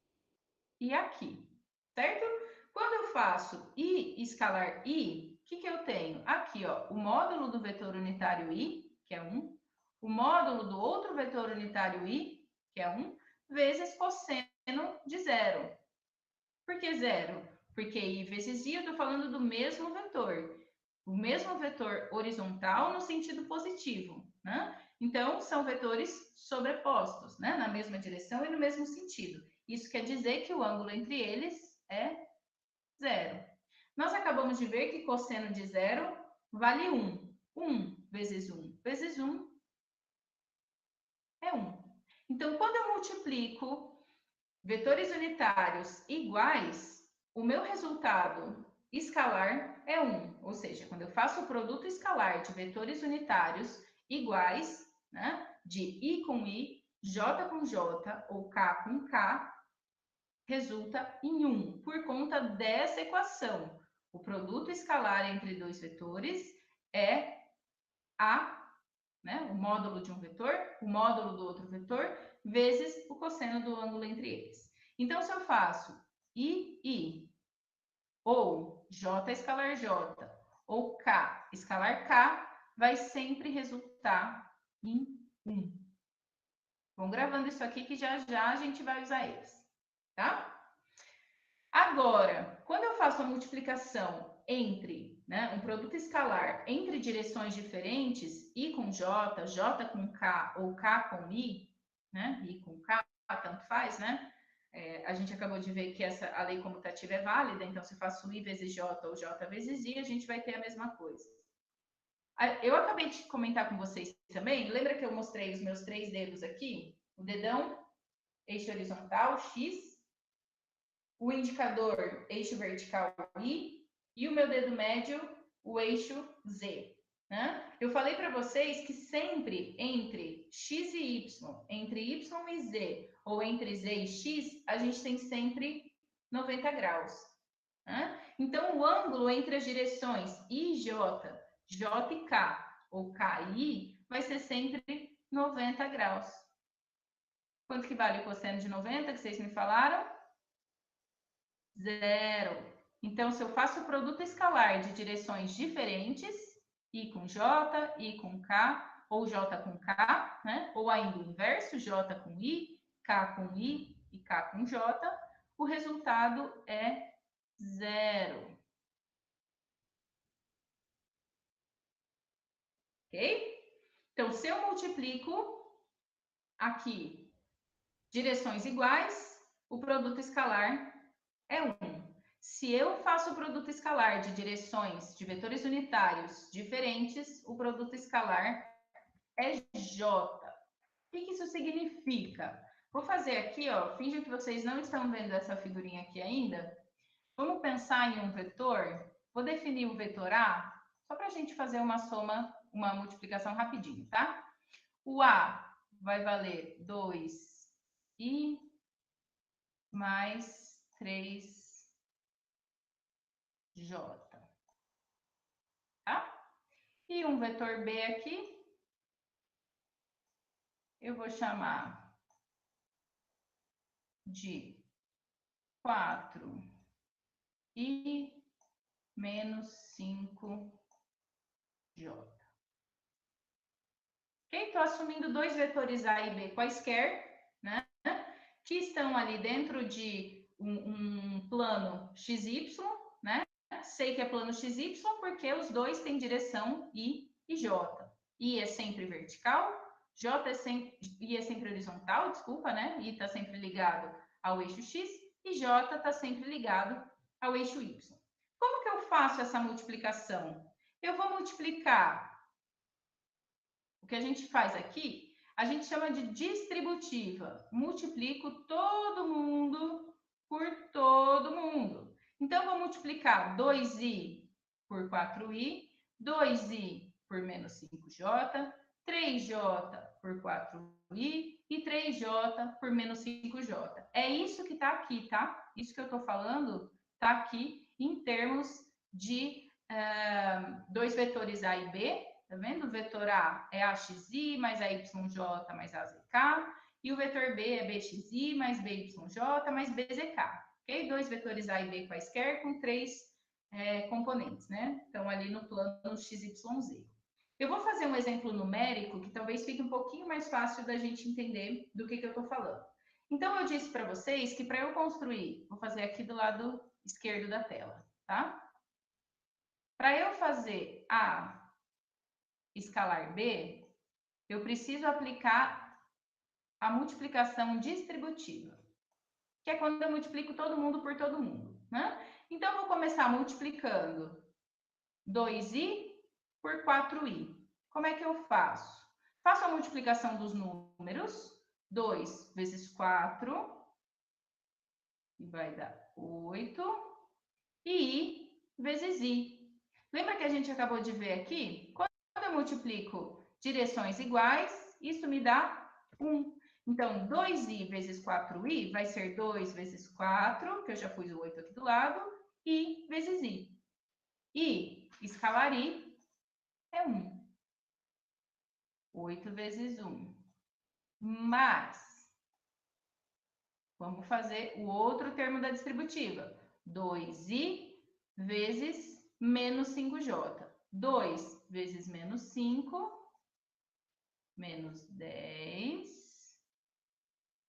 e aqui, certo? Quando eu faço I escalar I, o que eu tenho? Aqui, ó, o módulo do vetor unitário I, que é 1, o módulo do outro vetor unitário I, que é 1, vezes cosseno de 0. Por que 0? Porque I vezes I, eu estou falando do mesmo vetor. O mesmo vetor horizontal no sentido positivo, né? Então, são vetores sobrepostos, né? Na mesma direção e no mesmo sentido. Isso quer dizer que o ângulo entre eles é 0. Nós acabamos de ver que cosseno de 0 vale 1. 1 vezes 1 vezes 1 é 1. Então, quando eu multiplico vetores unitários iguais, o meu resultado escalar é 1. Ou seja, quando eu faço o produto escalar de vetores unitários iguais, né, de I com I, J com J ou K com K, resulta em 1, por conta dessa equação. O produto escalar entre dois vetores é A, né, o módulo de um vetor, o módulo do outro vetor, vezes o cosseno do ângulo entre eles. Então, se eu faço I, ou J escalar J, ou K escalar K, vai sempre resultar em 1. Vão gravando isso aqui que já já a gente vai usar eles, tá? Agora, quando eu faço a multiplicação entre, né, um produto escalar entre direções diferentes, I com J, J com K ou K com I, né, I com K, tanto faz, né? A gente acabou de ver que a lei comutativa é válida, então se eu faço I vezes J ou J vezes I, a gente vai ter a mesma coisa. Eu acabei de comentar com vocês também, lembra que eu mostrei os meus 3 dedos aqui? O dedão, eixo horizontal, X, o indicador, eixo vertical Y, e o meu dedo médio, o eixo Z. Né? Eu falei para vocês que sempre entre X e Y, entre Y e Z, ou entre Z e X, a gente tem sempre 90 graus. Né? Então, o ângulo entre as direções I e J, J e K, ou K e I, vai ser sempre 90 graus. Quanto que vale o cosseno de 90 que vocês me falaram? 0. Então, se eu faço o produto escalar de direções diferentes, I com J, I com K, ou J com K, né? Ou ainda o inverso, J com I, K com I e K com J, o resultado é 0. Ok? Então, se eu multiplico aqui direções iguais, o produto escalar é 1. Se eu faço o produto escalar de direções de vetores unitários diferentes, o produto escalar é J. O que isso significa? Vou fazer aqui, ó, finge que vocês não estão vendo essa figurinha aqui ainda. Vamos pensar em um vetor. Vou definir o vetor A, só para a gente fazer uma soma, uma multiplicação rapidinho, tá? O A vai valer 2i mais 3j, tá? E um vetor B aqui, eu vou chamar de 4i menos 5j. Ok? Estou assumindo dois vetores A e B quaisquer, né? Que estão ali dentro de um plano XY, né? Sei que é plano XY porque os dois têm direção I e J. I é sempre vertical, I é sempre horizontal, desculpa, né? I está sempre ligado ao eixo X e J está sempre ligado ao eixo Y. Como que eu faço essa multiplicação? Eu vou multiplicar. O que a gente faz aqui, a gente chama de distributiva. Multiplico todo mundo por todo mundo. Então, vou multiplicar 2i por 4i, 2i por menos 5j, 3j por 4i e 3j por menos 5j. É isso que está aqui, tá? Isso que eu estou falando está aqui em termos de dois vetores A e B. Tá vendo? O vetor A é AXI mais AYJ mais AZK. E o vetor B é BXI mais BYJ mais BZK. Ok? Dois vetores A e B quaisquer com três componentes, né? Então, ali no plano XYZ. Eu vou fazer um exemplo numérico que talvez fique um pouquinho mais fácil da gente entender do que eu estou falando. Então, eu disse para vocês que para eu construir, vou fazer aqui do lado esquerdo da tela, tá? Para eu fazer A escalar B, eu preciso aplicar a multiplicação distributiva, que é quando eu multiplico todo mundo por todo mundo, né? Então, eu vou começar multiplicando 2i por 4i. Como é que eu faço? Faço a multiplicação dos números, 2 vezes 4, e vai dar 8, e i vezes i. Lembra que a gente acabou de ver aqui? Quando eu multiplico direções iguais, isso me dá 1. Então, 2i vezes 4i vai ser 2 vezes 4, que eu já pus o 8 aqui do lado, i vezes i. E escalar i é 1. 8 vezes 1. Mais, vamos fazer o outro termo da distributiva. 2i vezes menos 5j. 2 vezes menos 5, menos 10,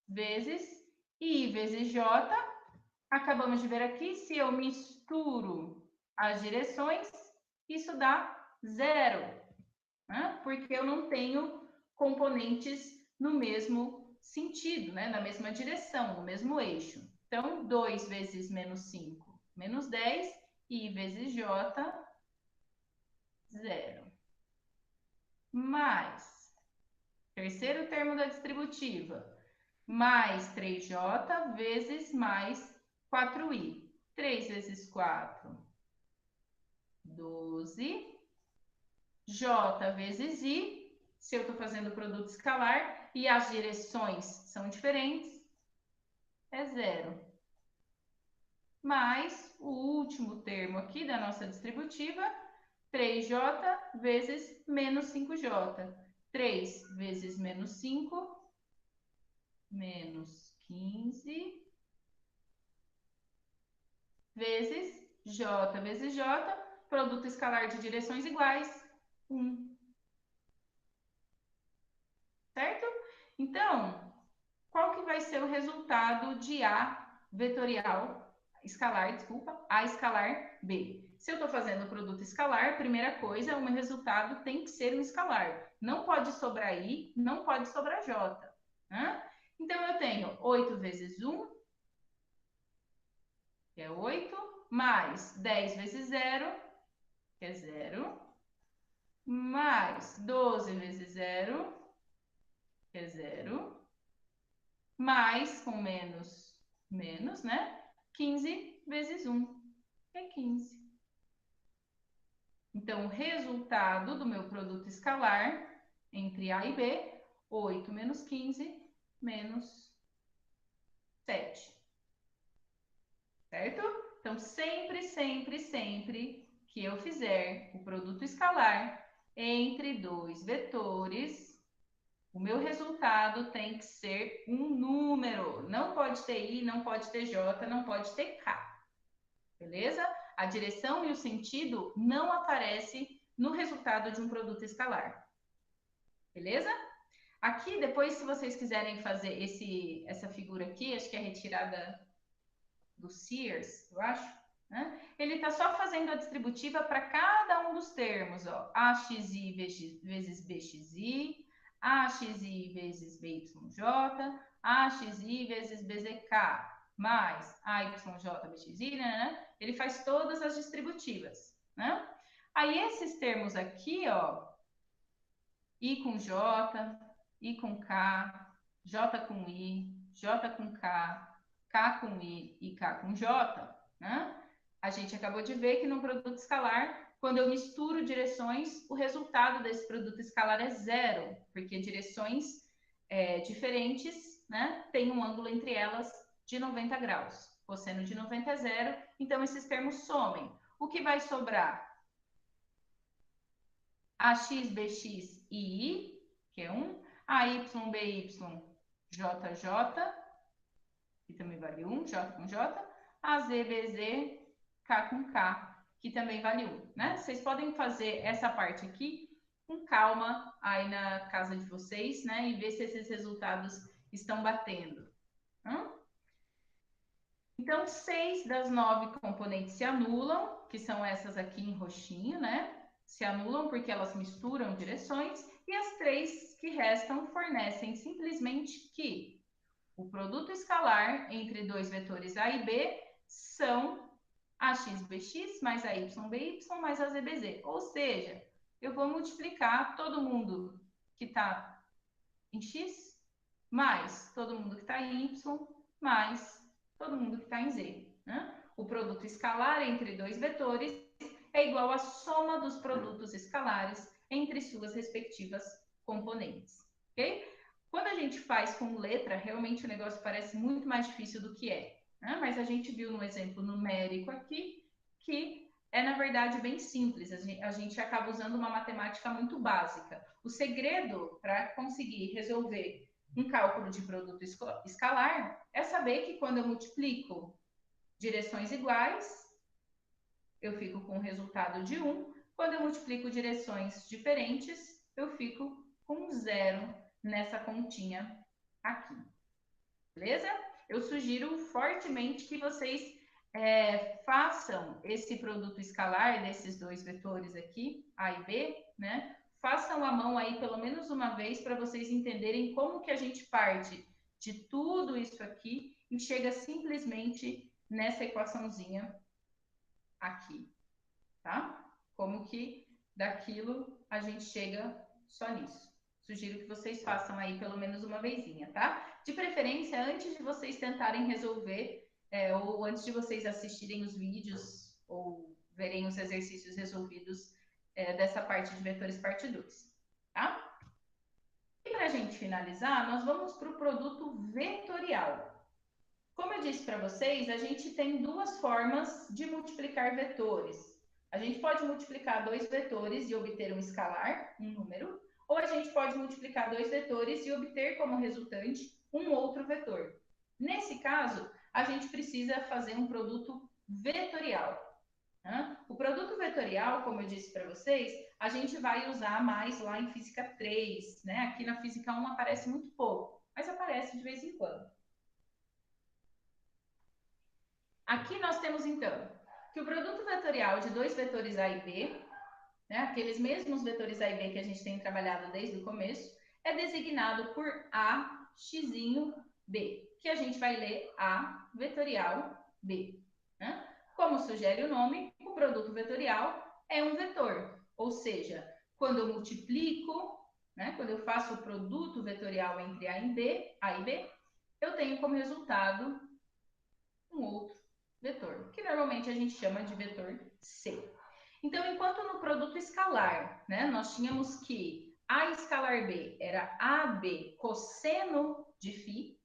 vezes I vezes J. Acabamos de ver aqui, se eu misturo as direções, isso dá 0, né? Porque eu não tenho componentes no mesmo sentido, né? Na mesma direção, no mesmo eixo. Então, 2 vezes menos 5, menos 10, I vezes J, 0. Mais, terceiro termo da distributiva, mais 3j vezes mais 4i. 3 vezes 4, 12. J vezes i, se eu estou fazendo produto escalar, e as direções são diferentes, é 0. Mais o último termo aqui da nossa distributiva, 3j vezes menos 5j. 3 vezes menos 5, menos 15, vezes J vezes J, produto escalar de direções iguais, 1. Certo? Então, qual que vai ser o resultado de A vetorial, escalar, desculpa, A escalar B? Se eu estou fazendo o produto escalar, primeira coisa, o meu resultado tem que ser um escalar. Não pode sobrar I, não pode sobrar J. Né? Então, eu tenho 8 vezes 1, que é 8, mais 10 vezes 0, que é 0, mais 12 vezes 0, que é 0, mais com menos, né? 15 vezes 1, que é 15. Então, o resultado do meu produto escalar entre A e B, 8 menos 15, menos 7. Certo? Então, sempre que eu fizer o produto escalar entre dois vetores, o meu resultado tem que ser um número. Não pode ter I, não pode ter J, não pode ter K. Beleza? A direção e o sentido não aparecem no resultado de um produto escalar. Beleza? Aqui, depois, se vocês quiserem fazer essa figura aqui, acho que é retirada do Sears, eu acho, né? Ele está só fazendo a distributiva para cada um dos termos, ó. AXI vezes BXI, AXI vezes BYJ, AXI vezes BZK, mais AYJ BXI, né? Ele faz todas as distributivas, né? Aí esses termos aqui, ó, I com J, I com K, J com I, J com K, K com I e K com J, né? A gente acabou de ver que no produto escalar, quando eu misturo direções, o resultado desse produto escalar é 0, porque direções diferentes, né, tem um ângulo entre elas de 90 graus. Cosseno de 90 é 0, então esses termos somem. O que vai sobrar? AX, BX e I, que é 1, AY, BY, JJ, que também vale 1, J com J, AZ, BZ, K com K, que também vale 1, né? Vocês podem fazer essa parte aqui com calma aí na casa de vocês, né? E ver se esses resultados estão batendo. Então, 6 das 9 componentes se anulam, que são essas aqui em roxinho, né? Se anulam porque elas misturam direções, e as 3 que restam fornecem simplesmente que o produto escalar entre dois vetores A e B são AXBX mais AYBY mais AZBZ. Ou seja, eu vou multiplicar todo mundo que está em X mais todo mundo que está em Y mais todo mundo que está em Z. Né? O produto escalar entre dois vetores é igual à soma dos produtos escalares entre suas respectivas componentes. Ok? Quando a gente faz com letra, realmente o negócio parece muito mais difícil do que é. Né? Mas a gente viu no exemplo numérico aqui que é, na verdade, bem simples. A gente acaba usando uma matemática muito básica. O segredo para conseguir resolver um cálculo de produto escalar é saber que quando eu multiplico direções iguais, eu fico com o resultado de 1. Quando eu multiplico direções diferentes, eu fico com 0 nessa continha aqui. Beleza? Eu sugiro fortemente que vocês façam esse produto escalar desses dois vetores aqui, A e B, né? Façam a mão aí pelo menos uma vez para vocês entenderem como que a gente parte de tudo isso aqui e chega simplesmente nessa equaçãozinha aqui, tá? Como que daquilo a gente chega só nisso. Sugiro que vocês façam aí pelo menos uma vezinha, tá? De preferência, antes de vocês tentarem resolver, ou antes de vocês assistirem os vídeos, ou verem os exercícios resolvidos dessa parte de vetores parte 2, tá? E para a gente finalizar, nós vamos para o produto vetorial. Como eu disse para vocês, a gente tem duas formas de multiplicar vetores. A gente pode multiplicar dois vetores e obter um escalar, um número, ou a gente pode multiplicar dois vetores e obter como resultante um outro vetor. Nesse caso, a gente precisa fazer um produto vetorial. Né? O produto vetorial, como eu disse para vocês, a gente vai usar mais lá em Física 3, né? Aqui na Física 1 aparece muito pouco, mas aparece de vez em quando. Aqui nós temos, então, que o produto vetorial de dois vetores A e B, né, aqueles mesmos vetores A e B que a gente tem trabalhado desde o começo, é designado por A, x, B, que a gente vai ler A vetorial B. Né? Como sugere o nome, o produto vetorial é um vetor, ou seja, quando eu multiplico, né, quando eu faço o produto vetorial entre A e B, eu tenho como resultado um outro vetor, que normalmente a gente chama de vetor C. Então, enquanto no produto escalar, né, nós tínhamos que A escalar B era AB cosseno de φ,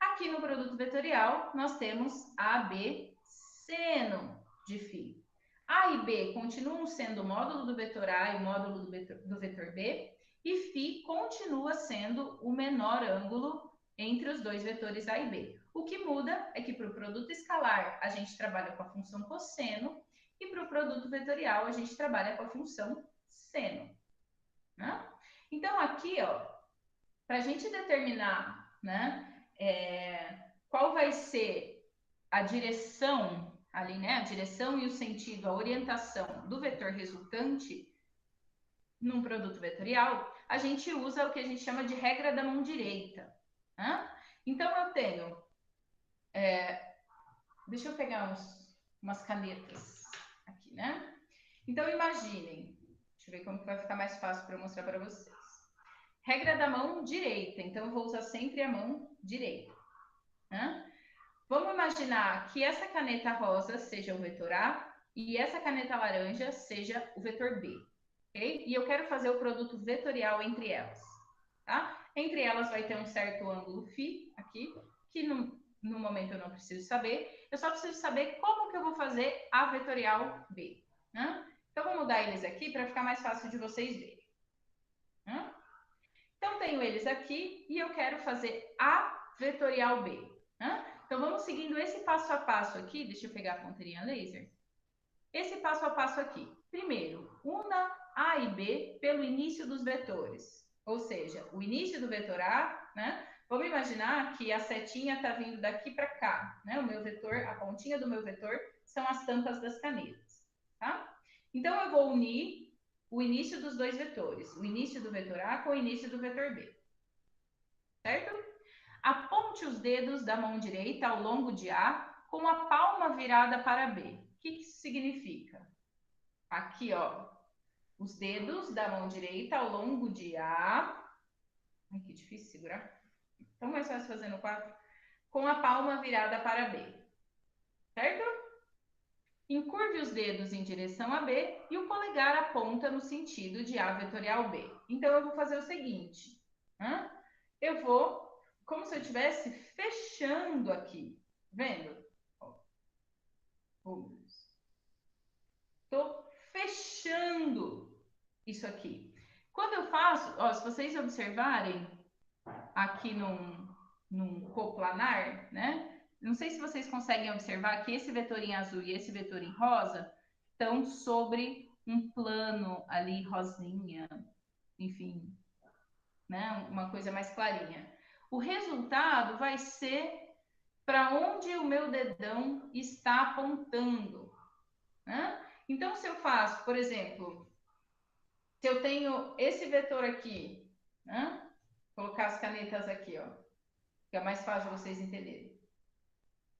aqui no produto vetorial nós temos AB seno de φ. A e B continuam sendo o módulo do vetor A e o módulo do vetor B, e φ continua sendo o menor ângulo entre os dois vetores A e B. O que muda é que para o produto escalar a gente trabalha com a função cosseno e para o produto vetorial a gente trabalha com a função seno. Né? Então aqui, ó, para a gente determinar, né, qual vai ser a direção ali, né, a direção e o sentido, a orientação do vetor resultante num produto vetorial, a gente usa o que a gente chama de regra da mão direita. Né? Então eu tenho deixa eu pegar umas canetas aqui, né? Então, imaginem. Deixa eu ver como que vai ficar mais fácil para eu mostrar para vocês. Regra da mão direita. Então, eu vou usar sempre a mão direita. Né? Vamos imaginar que essa caneta rosa seja o vetor A e essa caneta laranja seja o vetor B. Okay? E eu quero fazer o produto vetorial entre elas. Tá? Entre elas vai ter um certo ângulo φ aqui, que no momento eu não preciso saber, eu só preciso saber como que eu vou fazer a vetorial B. Né? Então, vou mudar eles aqui para ficar mais fácil de vocês verem. Né? Então, tenho eles aqui e eu quero fazer a vetorial B. Né? Então, vamos seguindo esse passo a passo aqui. Deixa eu pegar a ponteirinha laser. Esse passo a passo aqui. Primeiro, una A e B pelo início dos vetores. Ou seja, o início do vetor A, né? Vamos imaginar que a setinha está vindo daqui para cá, né? O meu vetor, a pontinha do meu vetor são as tampas das canetas, tá? Então, eu vou unir o início dos dois vetores, o início do vetor A com o início do vetor B, certo? Aponte os dedos da mão direita ao longo de A com a palma virada para B. O que isso significa? Aqui, ó, os dedos da mão direita ao longo de A. Ai, que difícil segurar. Então, mais fácil fazer no 4. Com a palma virada para B. Certo? Encurve os dedos em direção a B e o polegar aponta no sentido de A vetorial B. Então, eu vou fazer o seguinte. Né? Eu vou, como se eu estivesse fechando aqui. Vendo? Estou fechando isso aqui. Quando eu faço, ó, se vocês observarem aqui num coplanar, né? Não sei se vocês conseguem observar que esse vetor em azul e esse vetor em rosa estão sobre um plano ali rosinha, enfim, né? Uma coisa mais clarinha. O resultado vai ser para onde o meu dedão está apontando, né? Então, se eu faço, por exemplo, se eu tenho esse vetor aqui, né? Vou colocar as canetas aqui, ó. Fica mais fácil de vocês entenderem.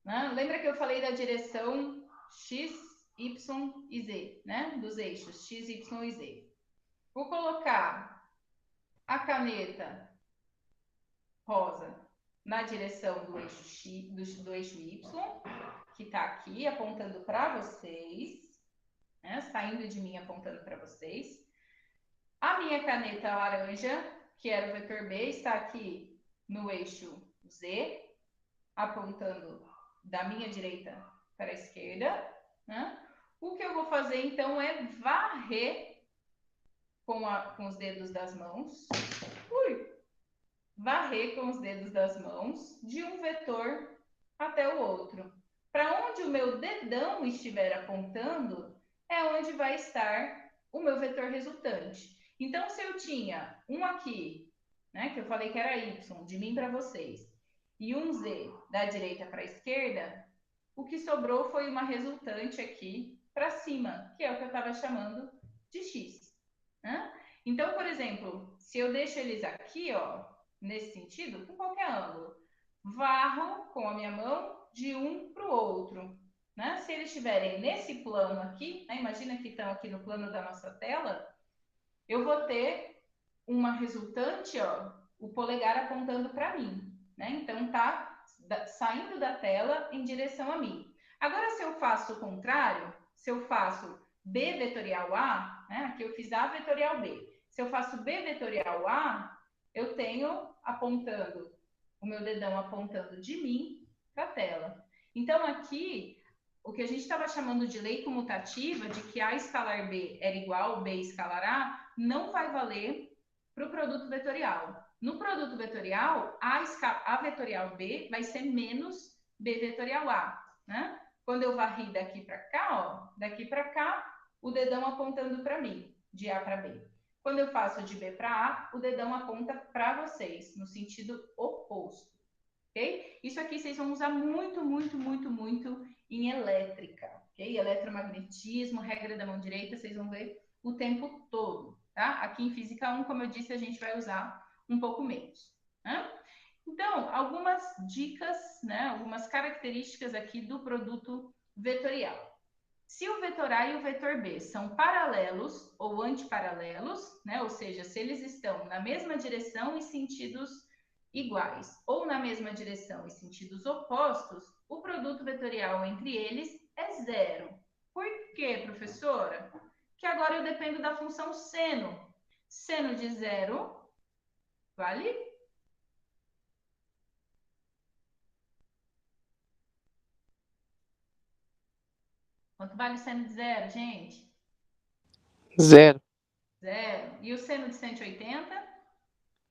Né? Lembra que eu falei da direção X, Y e Z, né? Dos eixos X, Y e Z. Vou colocar a caneta rosa na direção do eixo X, do eixo Y, que está aqui apontando para vocês, né? Saindo de mim apontando para vocês. A minha caneta laranja, que era o vetor B, está aqui no eixo Z, apontando da minha direita para a esquerda. Né? O que eu vou fazer, então, é varrer com os dedos das mãos. Varrer com os dedos das mãos de um vetor até o outro. Para onde o meu dedão estiver apontando, é onde vai estar o meu vetor resultante. Então, se eu tinha um aqui, né, que eu falei que era y, de mim para vocês, e um z da direita para a esquerda, o que sobrou foi uma resultante aqui para cima, que é o que eu estava chamando de x. Né? Então, por exemplo, se eu deixo eles aqui, ó, nesse sentido, com qualquer ângulo, varro com a minha mão de um para o outro. Né? Se eles estiverem nesse plano aqui, né? Imagina que estão aqui no plano da nossa tela, eu vou ter uma resultante, ó, o polegar apontando para mim. Né? Então, tá saindo da tela em direção a mim. Agora, se eu faço o contrário, se eu faço B vetorial A, né? Aqui eu fiz A vetorial B. Se eu faço B vetorial A, eu tenho apontando, o meu dedão apontando de mim para a tela. Então, aqui, o que a gente estava chamando de lei comutativa, de que A escalar B era igual a B escalar A, não vai valer para o produto vetorial. No produto vetorial, A vetorial B vai ser menos B vetorial A. Né? Quando eu varri daqui para cá, ó, daqui para cá, o dedão apontando para mim, de A para B. Quando eu faço de B para A, o dedão aponta para vocês, no sentido oposto. Ok? Isso aqui vocês vão usar muito, muito, muito, muito em elétrica. Ok? Eletromagnetismo, regra da mão direita, vocês vão ver o tempo todo. Tá? Aqui em Física 1, como eu disse, a gente vai usar um pouco menos. Né? Então, algumas dicas, né? Algumas características aqui do produto vetorial. Se o vetor A e o vetor B são paralelos ou antiparalelos, né? Ou seja, se eles estão na mesma direção e sentidos iguais, ou na mesma direção e sentidos opostos, o produto vetorial entre eles é zero. Por quê, professora? Que agora eu dependo da função seno. Seno de zero vale? Quanto vale o seno de zero, gente? Zero. Zero. E o seno de 180?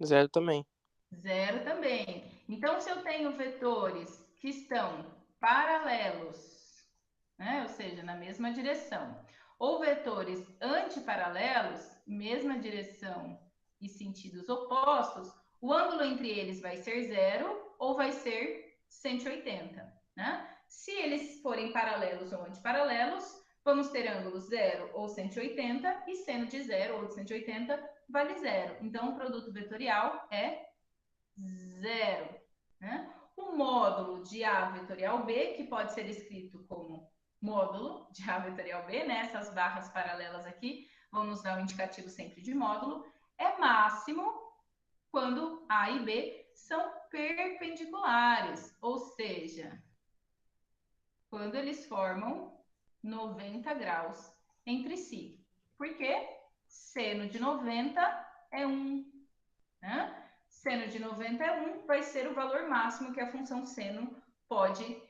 Zero também. Zero também. Então, se eu tenho vetores que estão paralelos, né? Ou seja, na mesma direção, ou vetores antiparalelos, mesma direção e sentidos opostos, o ângulo entre eles vai ser zero ou vai ser 180. Né? Se eles forem paralelos ou antiparalelos, vamos ter ângulos 0 ou 180 e seno de 0 ou de 180 vale zero. Então, o produto vetorial é zero. Né? O módulo de A vetorial B, que pode ser escrito como módulo de A vetorial B, né? Essas barras paralelas aqui vão nos dar um indicativo sempre de módulo, é máximo quando A e B são perpendiculares, ou seja, quando eles formam 90 graus entre si. Por quê? Seno de 90 é 1. Né? Seno de 90 é 1, vai ser o valor máximo que a função seno pode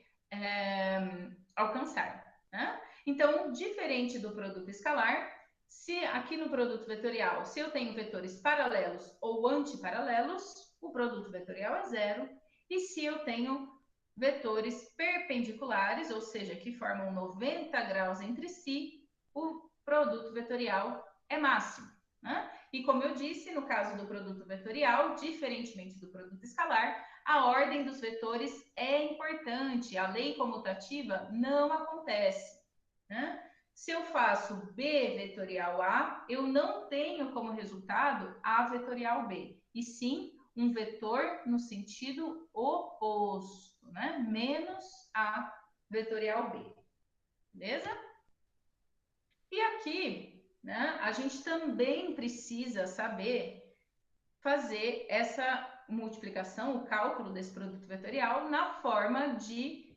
alcançar. Né? Então, diferente do produto escalar, se aqui no produto vetorial, se eu tenho vetores paralelos ou antiparalelos, o produto vetorial é zero. E se eu tenho vetores perpendiculares, ou seja, que formam 90 graus entre si, o produto vetorial é máximo. Né? E como eu disse, no caso do produto vetorial, diferentemente do produto escalar, a ordem dos vetores é importante. A lei comutativa não acontece. Né? Se eu faço B vetorial A, eu não tenho como resultado A vetorial B, e sim um vetor no sentido oposto, né? Menos A vetorial B. Beleza? E aqui, né, a gente também precisa saber fazer essa multiplicação, o cálculo desse produto vetorial na forma de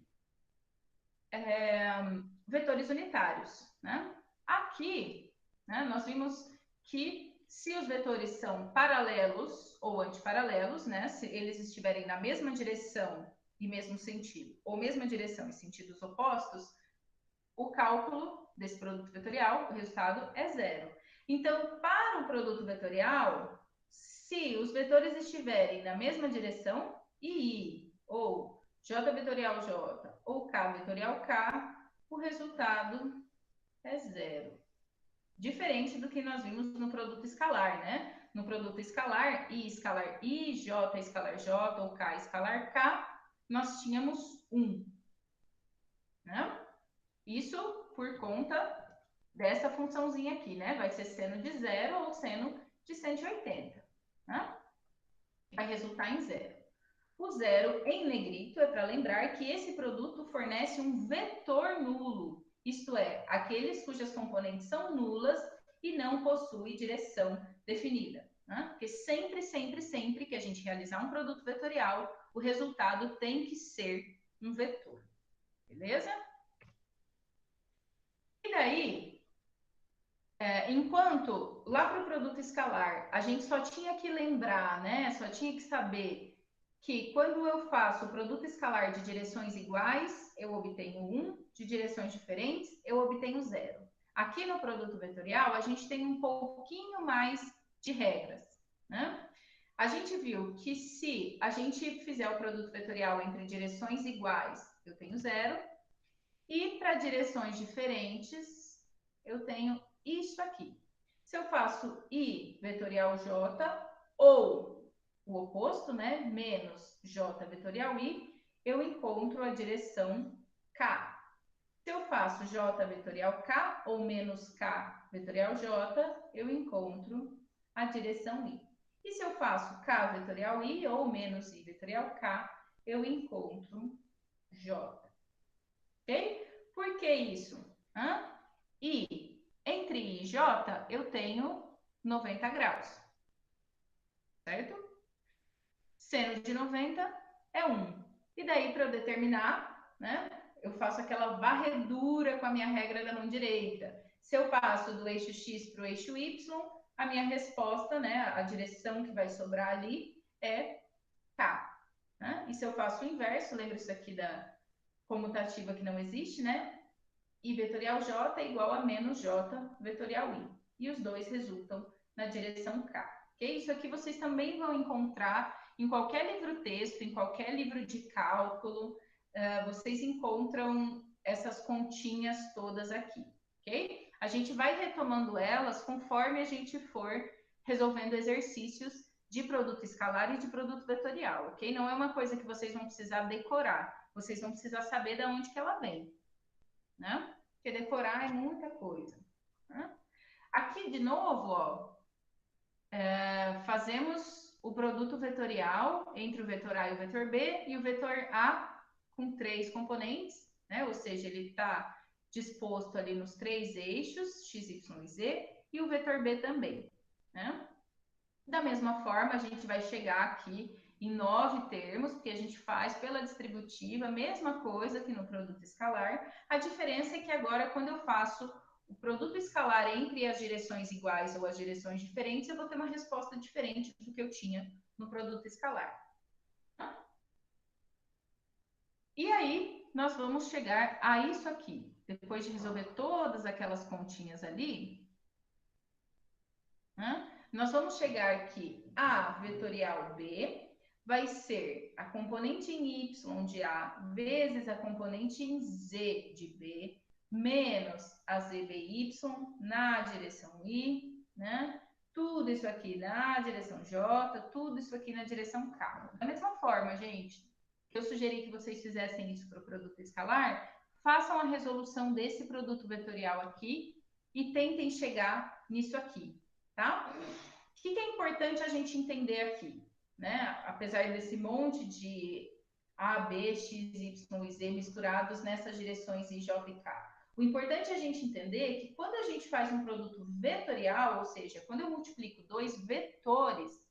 vetores unitários. Né? Aqui, né, nós vimos que se os vetores são paralelos ou antiparalelos, né, se eles estiverem na mesma direção e mesmo sentido, ou mesma direção e sentidos opostos, o cálculo desse produto vetorial, o resultado é zero. Então, para o produto vetorial, se os vetores estiverem na mesma direção, I, ou J vetorial J, ou K vetorial K, o resultado é zero. Diferente do que nós vimos no produto escalar, né? No produto escalar, I escalar I, J escalar J ou K escalar K, nós tínhamos 1. Né? Isso por conta dessa funçãozinha aqui, né? Vai ser seno de 0 ou seno de 180. Né? Vai resultar em 0. O 0 em negrito é para lembrar que esse produto fornece um vetor nulo, isto é, aqueles cujas componentes são nulas e não possui direção definida. Né? Porque sempre, sempre, sempre que a gente realizar um produto vetorial, o resultado tem que ser um vetor. Beleza? E daí, enquanto lá para o produto escalar, a gente só tinha que lembrar, né? Só tinha que saber que quando eu faço o produto escalar de direções iguais, eu obtenho 1, de direções diferentes, eu obtenho 0. Aqui no produto vetorial, a gente tem um pouquinho mais de regras, né? A gente viu que se a gente fizer o produto vetorial entre direções iguais, eu tenho 0, e para direções diferentes, eu tenho isso aqui. Se eu faço I vetorial J ou o oposto, né, menos J vetorial I, eu encontro a direção K. Se eu faço J vetorial K ou menos K vetorial J, eu encontro a direção I. E se eu faço K vetorial I ou menos I vetorial K, eu encontro J. Ok? Por que isso? I, entre I e J, eu tenho 90 graus. Certo? Seno de 90 é 1. E daí, para eu determinar, né, eu faço aquela varredura com a minha regra da mão direita. Se eu passo do eixo X para o eixo Y, a minha resposta, né, a direção que vai sobrar ali é K. Né? E se eu faço o inverso, lembra isso aqui da comutativa que não existe, né? I vetorial J é igual a menos J vetorial I. E os dois resultam na direção K. Okay? Isso aqui vocês também vão encontrar em qualquer livro-texto, em qualquer livro de cálculo, vocês encontram essas continhas todas aqui, ok? A gente vai retomando elas conforme a gente for resolvendo exercícios de produto escalar e de produto vetorial, ok? Não é uma coisa que vocês vão precisar decorar, vocês vão precisar saber de onde que ela vem, né? Porque decorar é muita coisa. Né? Aqui, de novo, ó, fazemos o produto vetorial entre o vetor A e o vetor B, e o vetor A com 3 componentes, né? Ou seja, ele está disposto ali nos 3 eixos, x, y e z, e o vetor B também. Né? Da mesma forma, a gente vai chegar aqui em 9 termos, porque a gente faz pela distributiva, mesma coisa que no produto escalar. A diferença é que agora, quando eu faço o produto escalar entre as direções iguais ou as direções diferentes, eu vou ter uma resposta diferente do que eu tinha no produto escalar. E aí, nós vamos chegar a isso aqui. Depois de resolver todas aquelas continhas ali, nós vamos chegar que A vetorial B vai ser a componente em Y de A vezes a componente em Z de B, menos a ZBY na direção I, né? Tudo isso aqui na direção J, tudo isso aqui na direção K. Da mesma forma, gente, que eu sugeri que vocês fizessem isso para o produto escalar, façam a resolução desse produto vetorial aqui e tentem chegar nisso aqui, tá? O que é importante a gente entender aqui, né? Apesar desse monte de A, B, X, Y e Z misturados nessas direções I, J e K. O importante é a gente entender que quando a gente faz um produto vetorial, ou seja, quando eu multiplico 2 vetores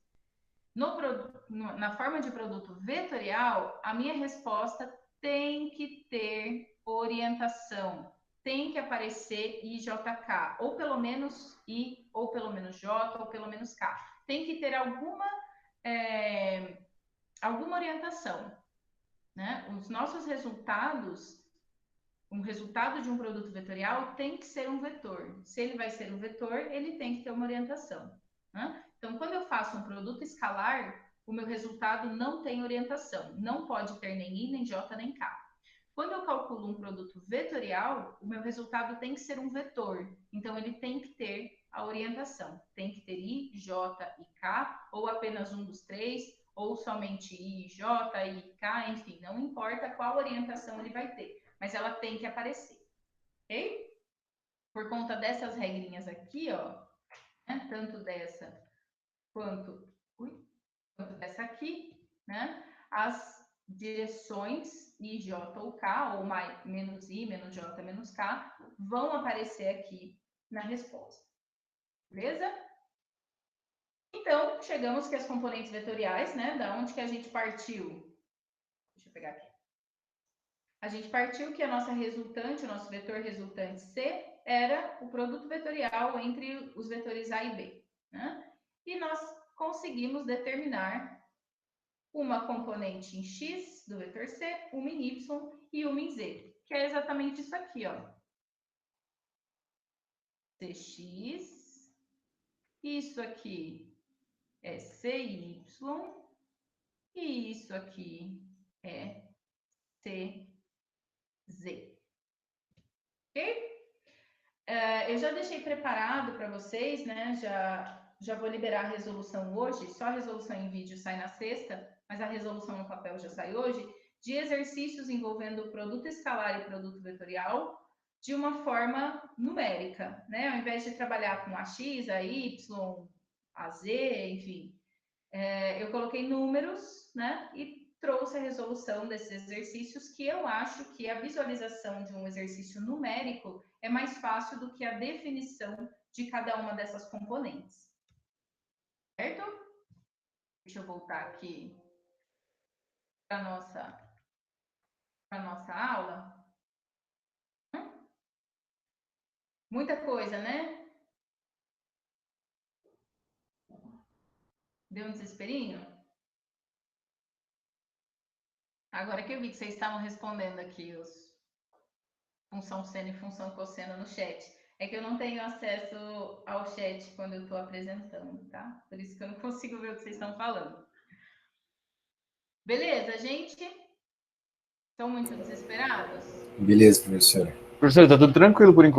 na forma de produto vetorial, a minha resposta tem que ter orientação, tem que aparecer IJK, ou pelo menos I, ou pelo menos J, ou pelo menos K. Tem que ter alguma orientação. Né? Os nossos resultados, um resultado de um produto vetorial tem que ser um vetor. Se ele vai ser um vetor, ele tem que ter uma orientação. Né? Então, quando eu faço um produto escalar, o meu resultado não tem orientação. Não pode ter nem I, nem J, nem K. Quando eu calculo um produto vetorial, o meu resultado tem que ser um vetor. Então, ele tem que ter a orientação. Tem que ter I, J e K, ou apenas um dos três, ou somente I, J e K, enfim, não importa qual orientação ele vai ter, mas ela tem que aparecer, ok? Por conta dessas regrinhas aqui, ó, né, tanto dessa quanto dessa aqui, né, as direções I, J ou K, ou mais, menos I, menos J, menos K, vão aparecer aqui na resposta. Beleza? Então, chegamos que as componentes vetoriais, né, da onde que a gente partiu? Deixa eu pegar aqui. A gente partiu que a nossa resultante, o nosso vetor resultante C, era o produto vetorial entre os vetores A e B, né? E nós conseguimos determinar uma componente em X do vetor C, uma em Y e uma em Z, que é exatamente isso aqui, ó. CX, isso aqui é CY e isso aqui é CZ. Ok? Eu já deixei preparado para vocês, né? Já vou liberar a resolução hoje, só a resolução em vídeo sai na sexta, mas a resolução no papel já sai hoje, de exercícios envolvendo produto escalar e produto vetorial de uma forma numérica, né? Ao invés de trabalhar com AX, AY, AZ, enfim, eu coloquei números, né? E trouxe a resolução desses exercícios, que eu acho que a visualização de um exercício numérico é mais fácil do que a definição de cada uma dessas componentes. Certo? Deixa eu voltar aqui para a nossa aula. Muita coisa, né? Deu um desesperinho? Agora que eu vi que vocês estavam respondendo aqui os função seno e função cosseno no chat. É que eu não tenho acesso ao chat quando eu estou apresentando, tá? Por isso que eu não consigo ver o que vocês estão falando. Beleza, gente? Estão muito desesperados? Beleza, professora. Professor, tá tudo tranquilo por enquanto.